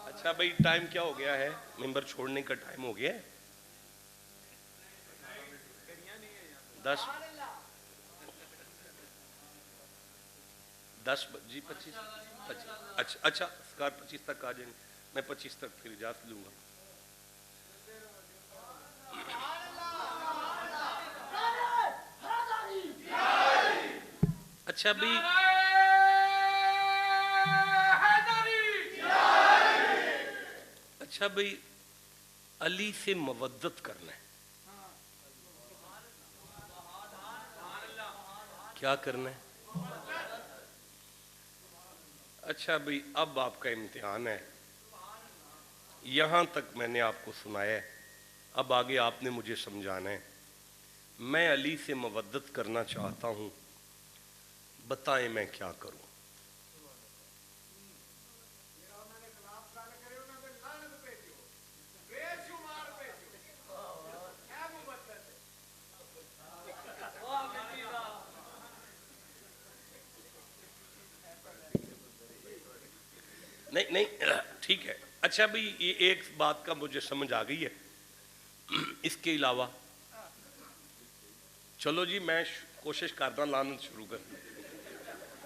اچھا بھئی ٹائم کیا ہو گیا ہے؟ ممبر چھوڑنے کا ٹائم ہو گیا ہے 10 جی 25 اچھا اسکار 25 تک آ جائیں گے، میں 25 تک پھر اجازت لوں گا۔ اچھا بھئی اچھا بھئی علی سے مودت کرنا ہے، کیا کرنا ہے؟ اچھا بھئی اب آپ کا امتحان ہے، یہاں تک میں نے آپ کو سنایا ہے، اب آگے آپ نے مجھے سمجھانا ہے۔ میں علی سے مودت کرنا چاہتا ہوں، بتائیں میں کیا کروں؟ نہیں ٹھیک ہے، اچھا بھئی یہ ایک بات کا مجھے سمجھ آ گئی ہے، اس کے علاوہ چلو جی میں کوشش کرتا لانت شروع کرنا،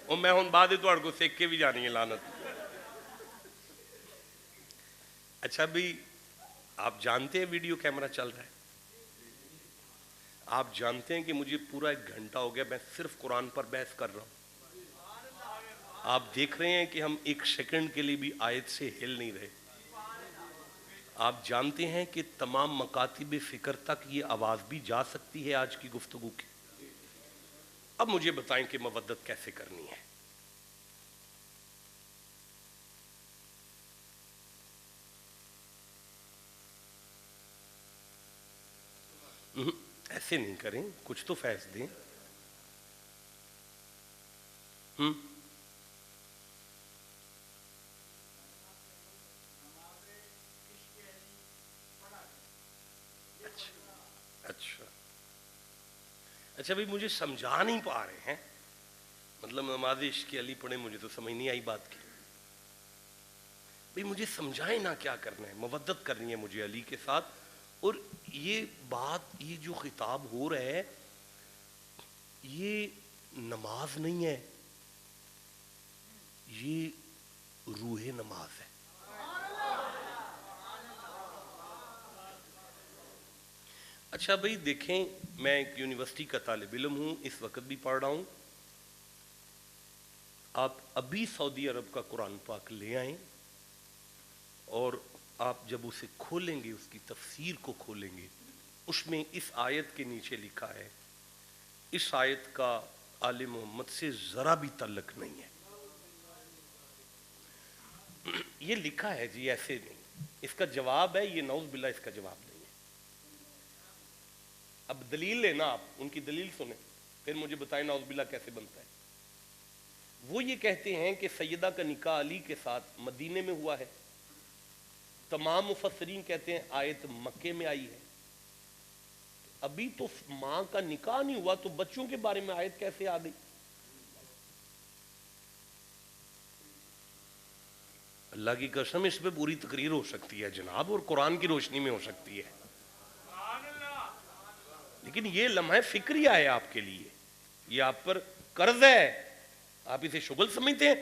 اور میں ہوں بعد تو کو سیکھ کے بھی جانی ہے لانت۔ اچھا بھئی آپ جانتے ہیں ویڈیو کیمرہ چل رہا ہے، آپ جانتے ہیں کہ مجھے پورا 1 گھنٹہ ہو گیا میں صرف قرآن پر بحث کر رہا ہوں. آپ دیکھ رہے ہیں کہ ہم 1 سیکنڈ کے لیے بھی آیت سے ہل نہیں رہے. آپ جانتے ہیں کہ تمام مکاتب فکر تک یہ آواز بھی جا سکتی ہے آج کی گفتگو کی. اب مجھے بتائیں کہ مودت کیسے کرنی ہے. ایسے نہیں کریں, کچھ تو فیض دیں. اچھا بھائی مجھے سمجھا نہیں پا رہے ہیں, مطلب نماز عشق علی پڑھیں, مجھے تو سمجھ نہیں آئی بات کی. بھائی مجھے سمجھائیں نا کیا کرنا ہے. مودت کرنی ہے مجھے علی کے ساتھ. اور یہ بات, یہ جو خطاب ہو رہا ہے یہ نماز نہیں ہے, یہ روح نماز ہے. اچھا بھائی دیکھیں, میں ایک یونیورسٹی کا طالب علم ہوں, اس وقت بھی پڑھ رہا ہوں. آپ ابھی سعودی عرب کا قرآن پاک لے آئیں اور آپ جب اسے کھولیں گے, اس کی تفسیر کو کھولیں گے, اس میں اس آیت کے نیچے لکھا ہے, اس آیت کا آل محمد سے ذرا بھی تعلق نہیں ہے. یہ لکھا ہے جی, ایسے نہیں. اس کا جواب ہے, یہ نعوذ باللہ اس کا جواب نہیں ہے. اب دلیل لینا, آپ ان کی دلیل سنیں, پھر مجھے بتائیں نعوذ باللہ کیسے بنتا ہے. وہ یہ کہتے ہیں کہ سیدہ کا نکاح علی کے ساتھ مدینے میں ہوا ہے. تمام مفسرین کہتے ہیں آیت مکے میں آئی ہے. ابھی تو ماں کا نکاح نہیں ہوا تو بچوں کے بارے میں آیت کیسے آ گئی؟ اللہ کی قسم اس پہ پوری تقریر ہو سکتی ہے جناب, اور قرآن کی روشنی میں ہو سکتی ہے. لیکن یہ لمحہ فکریہ ہے آپ کے لیے, یہ آپ پر قرض ہے, آپ اسے شغل سمجھتے ہیں.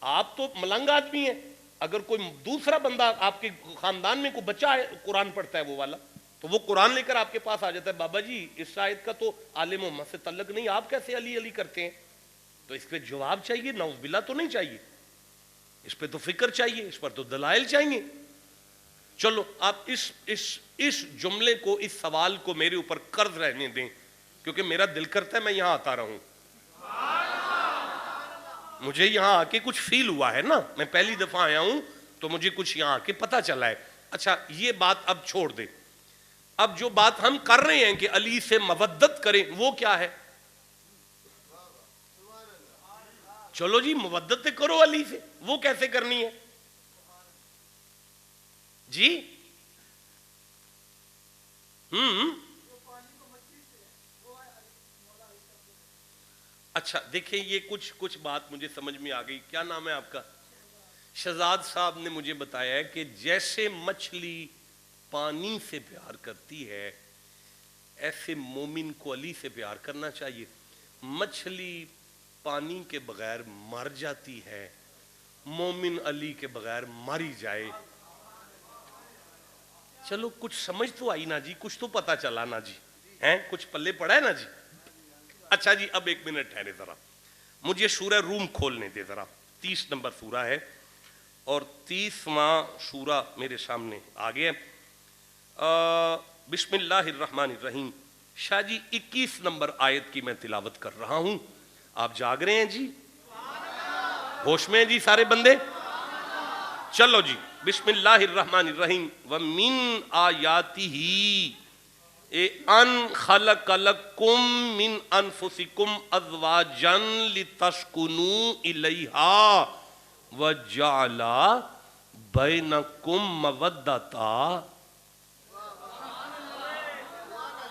آپ تو ملنگ آدمی ہیں. اگر کوئی دوسرا بندہ آپ کے خاندان میں کوئی بچہ ہے قرآن پڑھتا ہے وہ والا, تو وہ قرآن لے کر آپ کے پاس آ جاتا ہے, بابا جی اس آیت کا تو آل محمد سے تعلق نہیں, آپ کیسے علی علی کرتے ہیں؟ تو اس پہ جواب چاہیے, نعوذ باللہ تو نہیں چاہیے. اس پہ تو فکر چاہیے, اس پر تو دلائل چاہیے. چلو آپ اس جملے کو, اس سوال کو میرے اوپر قرض رہنے دیں, کیونکہ میرا دل کرتا ہے میں یہاں آتا رہوں. مجھے یہاں آ کے کچھ فیل ہوا ہے نا, میں پہلی دفعہ آیا ہوں تو مجھے کچھ یہاں آ کے پتہ چلا ہے. اچھا یہ بات اب چھوڑ دیں. اب جو بات ہم کر رہے ہیں کہ علی سے مودت کریں, وہ کیا ہے؟ چلو جی مودت کرو علی سے, وہ کیسے کرنی ہے جی؟ اچھا دیکھیں, یہ کچھ بات مجھے سمجھ میں آ گئی. کیا نام ہے آپ کا؟ شہزاد صاحب نے مجھے بتایا ہے کہ جیسے مچھلی پانی سے پیار کرتی ہے ایسے مومن کو علی سے پیار کرنا چاہیے. مچھلی پانی کے بغیر مر جاتی ہے, مومن علی کے بغیر ماری جائے. چلو کچھ سمجھ تو آئی نا جی, کچھ تو پتا چلا نا جی, ہیں کچھ پلے پڑا ہے نا جی. اچھا جی اب 1 منٹ ٹھہرے ذرا, مجھے سورہ روم کھولنے دے ذرا. 30 نمبر سورہ ہے اور 30واں سورہ میرے سامنے آ گیا. بسم اللہ الرحمن الرحیم. شاہ جی 21 نمبر آیت کی میں تلاوت کر رہا ہوں. آپ جاگ رہے ہیں جی؟ ہوش میں ہیں جی سارے بندے؟ چلو جی بسم اللہ الرحمن الرحیم. وَمِنْ آیَاتِهِ ان خلق لکم من انفسکم ازواجا لتسکنوا الیہا وجعل بینکم مودۃ.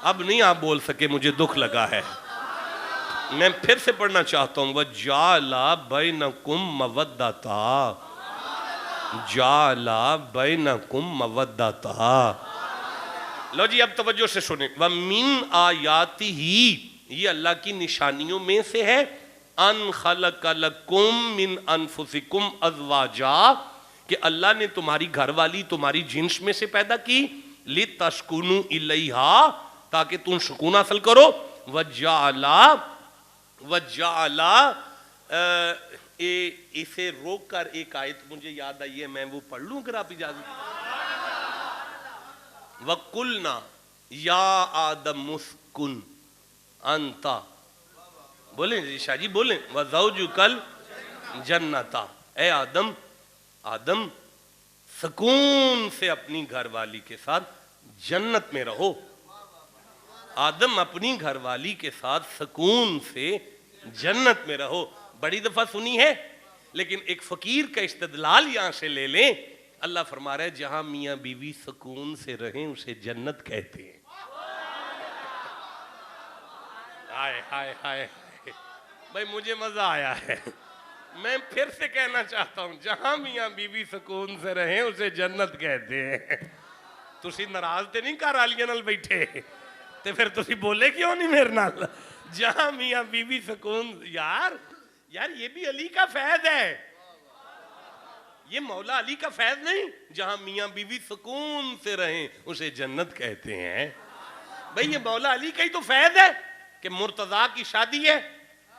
اب نہیں آپ بول سکے, مجھے دکھ لگا ہے, میں پھر سے پڑھنا چاہتا ہوں. وجعل بینکم مودۃ, جعل بینکم مودۃ. لو جی اب توجہ سے سنیں. وَمِنْ آیَاتِهِ, یہ اللہ کی نشانیوں میں سے ہے. ان خلق لکم من انفسکم ازواجا, کہ اللہ نے تمہاری گھر والی تمہاری جنس میں سے پیدا کی. لِتَسْكُنُوا إِلَيْهَا, تاکہ تم سکون حاصل کرو. وجعلا اسے روک کر ایک آیت مجھے یاد آئی ہے, میں وہ پڑھ لوں اگر آپ اجازت. وَقُلْنَا یا آدم اسکن انت, بولیں جی شاہ جی بولیں, وَزَوْجُكَ الْجَنَّةَ, اے آدم سکون سے اپنی گھر والی کے ساتھ جنت میں رہو. آدم اپنی گھر والی کے ساتھ سکون سے جنت میں رہو. بڑی دفعہ سنی ہے, لیکن ایک فقیر کا استدلال یہاں سے لے لیں. اللہ فرما رہا ہے جہاں میاں بیوی سکون سے رہیں اسے جنت کہتے ہیں. ہائے ہائے ہائے بھائی مجھے مزہ آیا ہے. میں پھر سے کہنا چاہتا ہوں جہاں میاں بیوی سکون سے رہیں اسے جنت کہتے ہیں. تسی ناراض تے نہیں گھر والیاں نال بیٹھے تے پھر تسی بولے کیوں نہیں میرے نال؟ جہاں میاں بیوی سکون, یار یہ بھی علی کا فیض ہے, یہ مولا علی کا فیض نہیں. جہاں میاں بیوی سکون سے رہیں اسے جنت کہتے ہیں. بھئی یہ مولا علی کا ہی تو فیض ہے کہ مرتضیٰ کی شادی ہے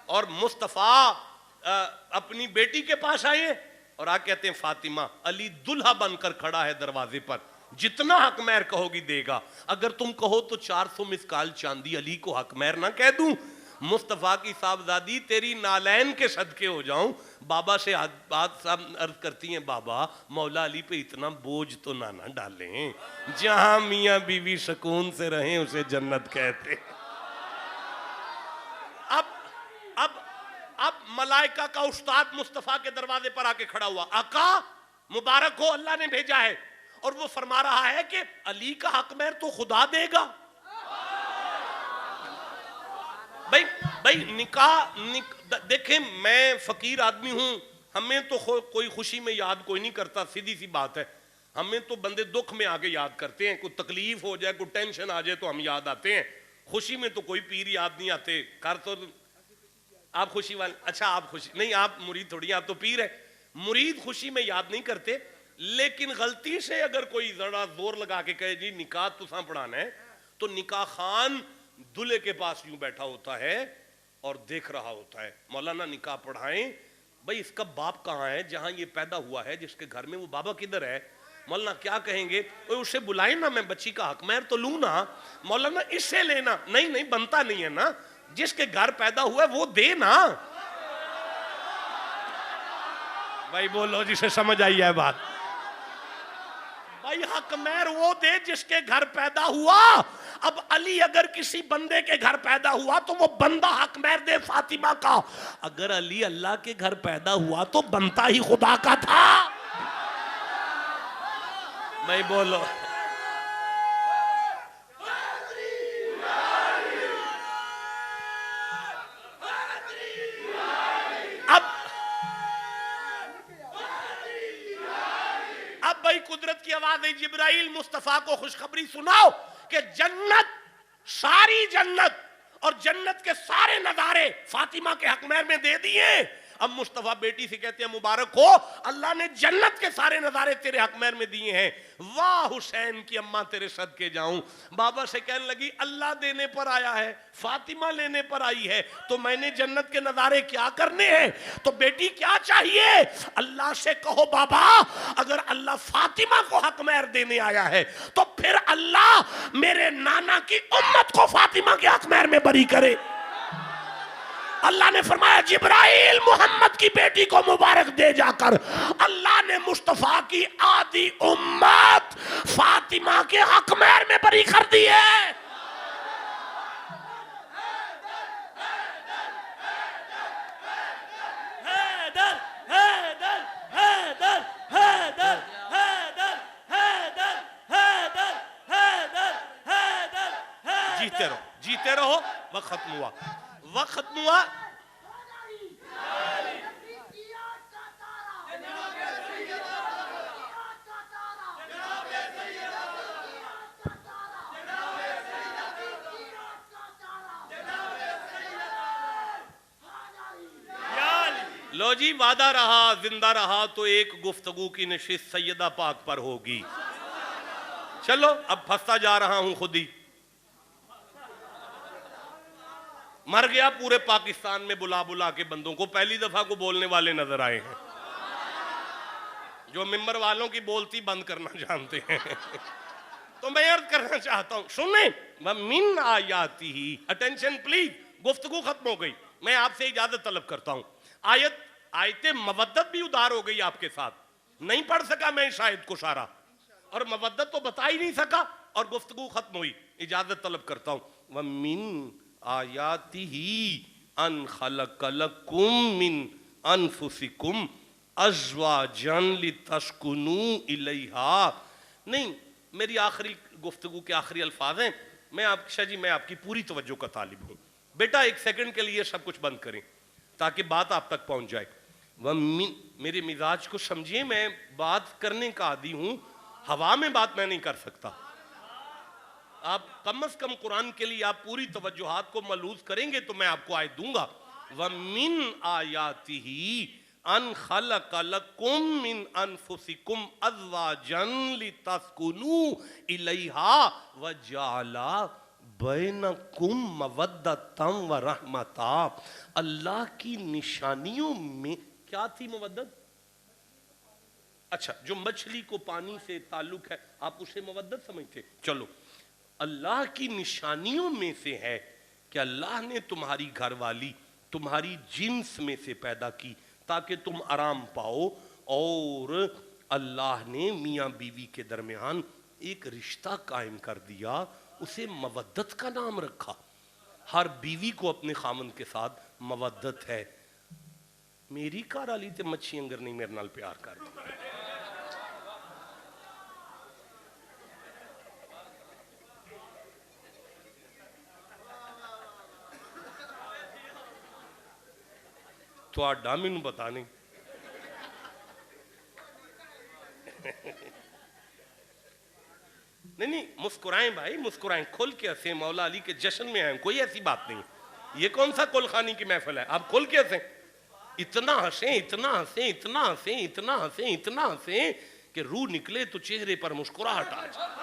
اور مصطفیٰ اپنی بیٹی کے پاس آئے اور آ کہتے ہیں فاطمہ علی دلہا بن کر کھڑا ہے دروازے پر, جتنا حق مہر کہو گی دے گا. اگر تم کہو تو 400 مسکال چاندی علی کو حق مہر نہ کہہ دوں. مصطفیٰ کی صاحبزادی تیری نالین کے صدقے ہو جاؤں. بابا سے بات عرض کرتی ہیں بابا مولا علی پہ اتنا بوجھ تو نہ ڈالیں, جہاں میاں بیوی سکون سے رہیں اسے جنت کہتے ہیں. اب ملائکہ کا استاد مصطفیٰ کے دروازے پر آ کے کھڑا ہوا, آقا مبارک ہو اللہ نے بھیجا ہے, اور وہ فرما رہا ہے کہ علی کا حق مہر تو خدا دے گا. بھائی نکاح دیکھیں میں فقیر آدمی ہوں, ہمیں تو کوئی خوشی میں یاد کوئی نہیں کرتا, سیدھی سی بات ہے. ہمیں تو بندے دکھ میں آگے یاد کرتے ہیں, کوئی تکلیف ہو جائے کوئی ٹینشن آ جائے تو ہم یاد آتے ہیں. خوشی میں تو کوئی پیر یاد نہیں آتے. کر تو آپ خوشی والے, اچھا آپ خوشی نہیں, آپ مرید تھوڑی, آپ تو پیر ہے. مرید خوشی میں یاد نہیں کرتے, لیکن غلطی سے اگر کوئی ذرا زور لگا کے کہے جی نکاح تساں پڑھانا ہے, تو نکاح خان دلہے کے پاس یوں بیٹھا ہوتا ہے اور دیکھ رہا ہوتا ہے مولانا نکاح پڑھائیں. بھئی اس کا باپ کہاں ہے, جہاں یہ پیدا ہوا ہے جس کے گھر میں وہ بابا کدھر ہے؟ مولانا کیا کہیں گے, اسے بلائیں نا, میں بچی کا حق مہر تو لوں نا. مولانا اس سے لینا, نہیں بنتا نہیں ہے نا, جس کے گھر پیدا ہوا ہے وہ دے نا. بھائی بولو جسے سمجھ آئی ہے بات. بھائی حق مہر وہ دے جس کے گھر پیدا ہوا. اب علی اگر کسی بندے کے گھر پیدا ہوا تو وہ بندہ حق مہر دے فاطمہ کا. اگر علی اللہ کے گھر پیدا ہوا تو بنتا ہی خدا کا تھا. میں بولو اب بھائی قدرت کی آواز ہے, جبرائیل مصطفیٰ کو خوشخبری سناؤ کہ جنت, ساری جنت اور جنت کے سارے نظارے فاطمہ کے حق مہر میں دے دیے. اب مصطفیٰ بیٹی سے کہتے ہیں مبارک ہو اللہ نے جنت کے سارے نظارے تیرے حق مہر میں دیے ہیں. واہ حسین کی اماں تیرے صدقے جاؤں. بابا سے کہنے لگی اللہ دینے پر آیا ہے, فاطمہ لینے پر آئی ہے, تو میں نے جنت کے نظارے کیا کرنے ہیں؟ تو بیٹی کیا چاہیے؟ اللہ سے کہو بابا اگر اللہ فاطمہ کو حق مہر دینے آیا ہے تو پھر اللہ میرے نانا کی امت کو فاطمہ کے حق مہر میں بری کرے. اللہ نے فرمایا جبرائیل محمد کی بیٹی کو مبارک دے جا کر اللہ نے مصطفیٰ کی آدھی امت فاطمہ کے حق مہر میں بری کر دی ہے. جیتے رہو, وقت ختم ہوا. لو جی وعدہ رہا زندہ رہا تو ایک گفتگو کی نشست سیدہ پاک پر ہوگی. چلو اب پھنستا جا رہا ہوں خود ہی. مر گیا پورے پاکستان میں بلا بلا کے بندوں کو، پہلی دفعہ کو بولنے والے نظر آئے ہیں جو ممبر والوں کی بولتی بند کرنا جانتے ہیں۔ تو میں عرض کرنا چاہتا ہوں، سنیں، وَمِنْ آیَاتِهِ، اٹینشن پلیز، گفتگو ختم ہو گئی، میں آپ سے اجازت طلب کرتا ہوں۔ آیت مودت بھی ادھار ہو گئی آپ کے ساتھ، نہیں پڑھ سکا میں اس آیت کو سارا، اور مودت تو بتا ہی نہیں سکا، اور گفتگو ختم ہوئی، اجازت طلب کرتا ہوں۔ وَمِنْ آیَاتِهِ أَنْ خَلَقَ لَكُم مِّنْ أَنفُسِكُمْ أَزْوَاجًا لِتَسْكُنُوا إِلَيْهَا۔ نہیں، میری آخری گفتگو کے آخری الفاظ ہیں، میں آپ کی پوری توجہ کا طالب ہوں، بیٹا ایک سیکنڈ کے لیے سب کچھ بند کریں تاکہ بات آپ تک پہنچ جائے۔ میرے مزاج کو سمجھیں، میں بات کرنے کا عادی ہوں، ہوا میں بات میں نہیں کر سکتا۔ آپ کم از کم قرآن کے لیے آپ پوری توجہات کو ملحوظ کریں گے تو میں آپ کو آیت دوں گا۔ وَمِنْ آیَاتِهِ أَنْ خَلَقَ لَكُم مِّنْ أَنفُسِكُمْ أَزْوَاجًا لِتَسْكُنُوا إِلَيْهَا وَجَعَلَ بَيْنَكُم مَّوَدَّةً وَرَحْمَةً۔ اللہ کی نشانیوں میں کیا تھی مودت؟ اچھا، جو مچھلی کو پانی سے تعلق ہے آپ اسے مودت سمجھتے؟ چلو، اللہ کی نشانیوں میں سے ہے کہ اللہ نے تمہاری گھر والی تمہاری جنس میں سے پیدا کی تاکہ تم آرام پاؤ، اور اللہ نے میاں بیوی کے درمیان ایک رشتہ قائم کر دیا، اسے مودت کا نام رکھا۔ ہر بیوی کو اپنے خامند کے ساتھ مودت ہے۔ میری کار والی تے مچھی انگر نہیں میرے نال پیار کر دی، تو آڈا مینوں پتا نہیں۔ نہیں، مسکرائیں بھائی، مسکرائیں، کھل کے ہنسیں، مولا علی کے جشن میں آئیں، کوئی ایسی بات نہیں۔ یہ کون سا کل خانی کی محفل ہے؟ آپ کھل کے ہنسیں، اتنا ہنسیں، اتنا ہنسیں، اتنا ہنسیں، اتنا ہنسیں، اتنا ہنسیں کہ روح نکلے تو چہرے پر مسکراہٹ آ جائے۔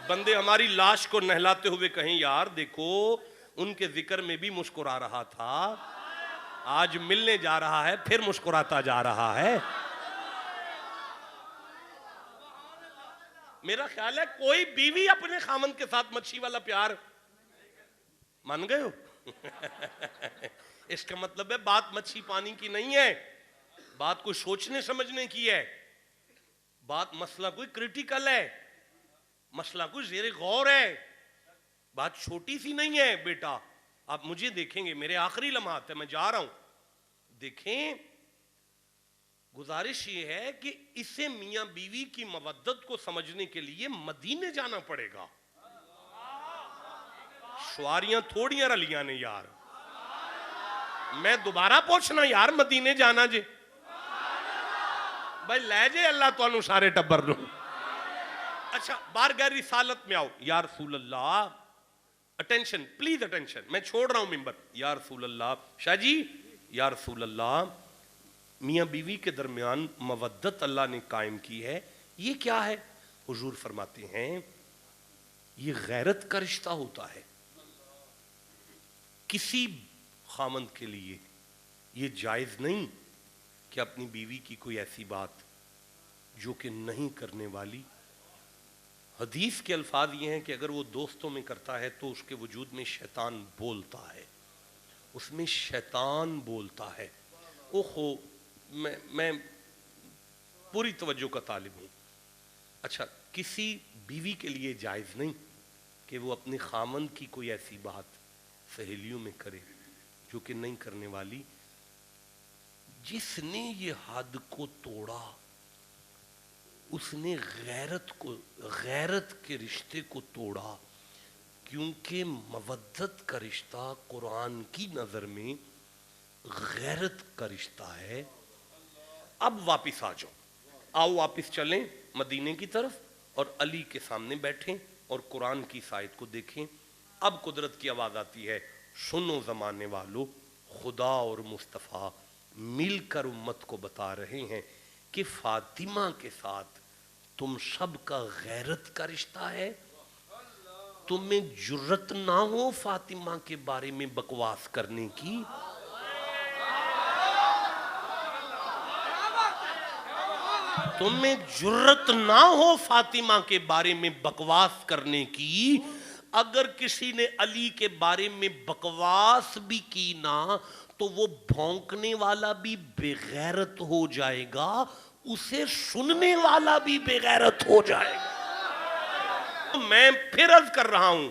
بندے ہماری لاش کو نہلاتے ہوئے کہیں یار دیکھو ان کے ذکر میں بھی مسکرا رہا تھا، آج ملنے جا رہا ہے پھر مسکراتا جا رہا ہے۔ میرا خیال ہے کوئی بیوی اپنے خامند کے ساتھ مچھی والا پیار مان گئے ہو؟ اس کا مطلب ہے بات مچھی پانی کی نہیں ہے، بات کوئی سوچنے سمجھنے کی ہے، بات مسئلہ کوئی کریٹیکل ہے، مسئلہ کوئی زیر غور ہے، بات چھوٹی سی نہیں ہے۔ بیٹا آپ مجھے دیکھیں گے، میرے آخری لمحات ہے، میں جا رہا ہوں، دیکھیں، گزارش یہ ہے کہ اسے میاں بیوی کی مودت کو سمجھنے کے لیے مدینے جانا پڑے گا۔ سواریاں تھوڑیاں رلیاں نے یار، میں دوبارہ پوچھنا یار، مدینے جانا جے بھائی لے جے اللہ تو انو سارے ٹبر لوں۔ اچھا، بارگاہ رسالت میں آؤ، یا رسول اللہ، اٹینشن پلیز اٹینشن، میں چھوڑ رہا ہوں ممبر، یا رسول اللہ، شاہ جی، یا رسول اللہ، میاں بیوی کے درمیان مودت اللہ نے قائم کی ہے، یہ کیا ہے؟ حضور فرماتے ہیں یہ غیرت کا رشتہ ہوتا ہے۔ کسی خامند کے لیے یہ جائز نہیں کہ اپنی بیوی کی کوئی ایسی بات جو کہ نہیں کرنے والی، حدیث کے الفاظ یہ ہیں کہ اگر وہ دوستوں میں کرتا ہے تو اس کے وجود میں شیطان بولتا ہے، اس میں شیطان بولتا ہے۔ اوہو، میں پوری توجہ کا طالب ہوں۔ اچھا، کسی بیوی کے لیے جائز نہیں کہ وہ اپنے خامند کی کوئی ایسی بات سہیلیوں میں کرے جو کہ نہیں کرنے والی۔ جس نے یہ حد کو توڑا اس نے غیرت کے رشتے کو توڑا، کیونکہ مودت کا رشتہ قرآن کی نظر میں غیرت کا رشتہ ہے۔ اب واپس آ جاؤ، آؤ واپس چلیں مدینے کی طرف اور علی کے سامنے بیٹھیں اور قرآن کی آیت کو دیکھیں۔ اب قدرت کی آواز آتی ہے، سنو زمانے والو، خدا اور مصطفیٰ مل کر امت کو بتا رہے ہیں کہ فاطمہ کے ساتھ تم سب کا غیرت کا رشتہ ہے۔ تمہیں جرت نہ ہو فاطمہ کے بارے میں بکواس کرنے کی؟ تمہیں جرت نہ ہو فاطمہ کے بارے میں بکواس کرنے کی؟ اگر کسی نے علی کے بارے میں بکواس بھی کی نا تو وہ بھونکنے والا بھی بے غیرت ہو جائے گا، اسے سننے والا بھی بے غیرت ہو جائے گا۔ میں پھر عرض کر رہا ہوں،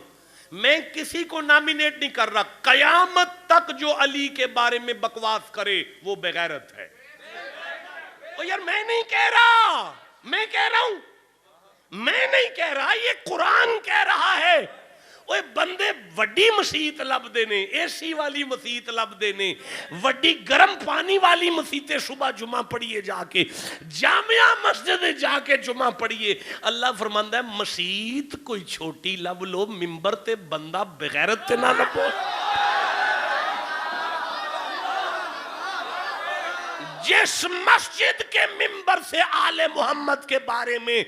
میں کسی کو نامینیٹ نہیں کر رہا، قیامت تک جو علی کے بارے میں بکواس کرے وہ بے غیرت ہے۔ یار میں نہیں کہہ رہا، میں کہہ رہا ہوں، میں نہیں کہہ رہا، یہ قرآن کہہ رہا ہے۔ اوے بندے وڈی مسیت لب دینے، اے سی والی مسیت لب دینے، وڈی گرم پانی والی مسیتیں صبح جمعہ پڑھیے جا کے، جامعہ مسجد جا کے جمعہ پڑھیے۔ اللہ فرماندا ہے مسیت کوئی چھوٹی لب لو، ممبر تے بندہ بغیرت تے نہ لبو۔ جس مسجد کے ممبر سے آل محمد کے بارے میں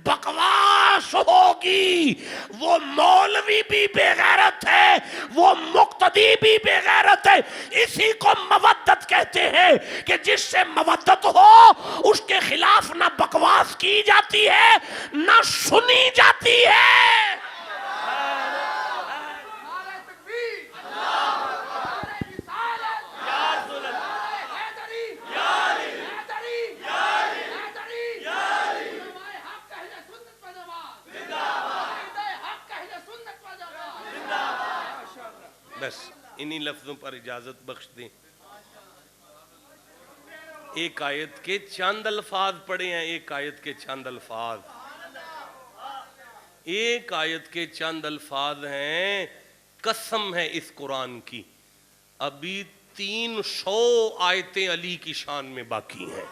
بکواس ہوگی وہ مولوی بھی بے غیرت ہے، وہ مقتدی بھی بے غیرت ہے۔ اسی کو مودت کہتے ہیں کہ جس سے مودت ہو اس کے خلاف نہ بکواس کی جاتی ہے نہ سنی جاتی ہے۔ بس انہی لفظوں پر اجازت بخش دیں۔ ایک آیت کے چند الفاظ پڑھے ہیں، ایک آیت کے چند الفاظ، ایک آیت کے چند الفاظ ہیں۔ قسم ہے اس قرآن کی، ابھی 300 آیتیں علی کی شان میں باقی ہیں۔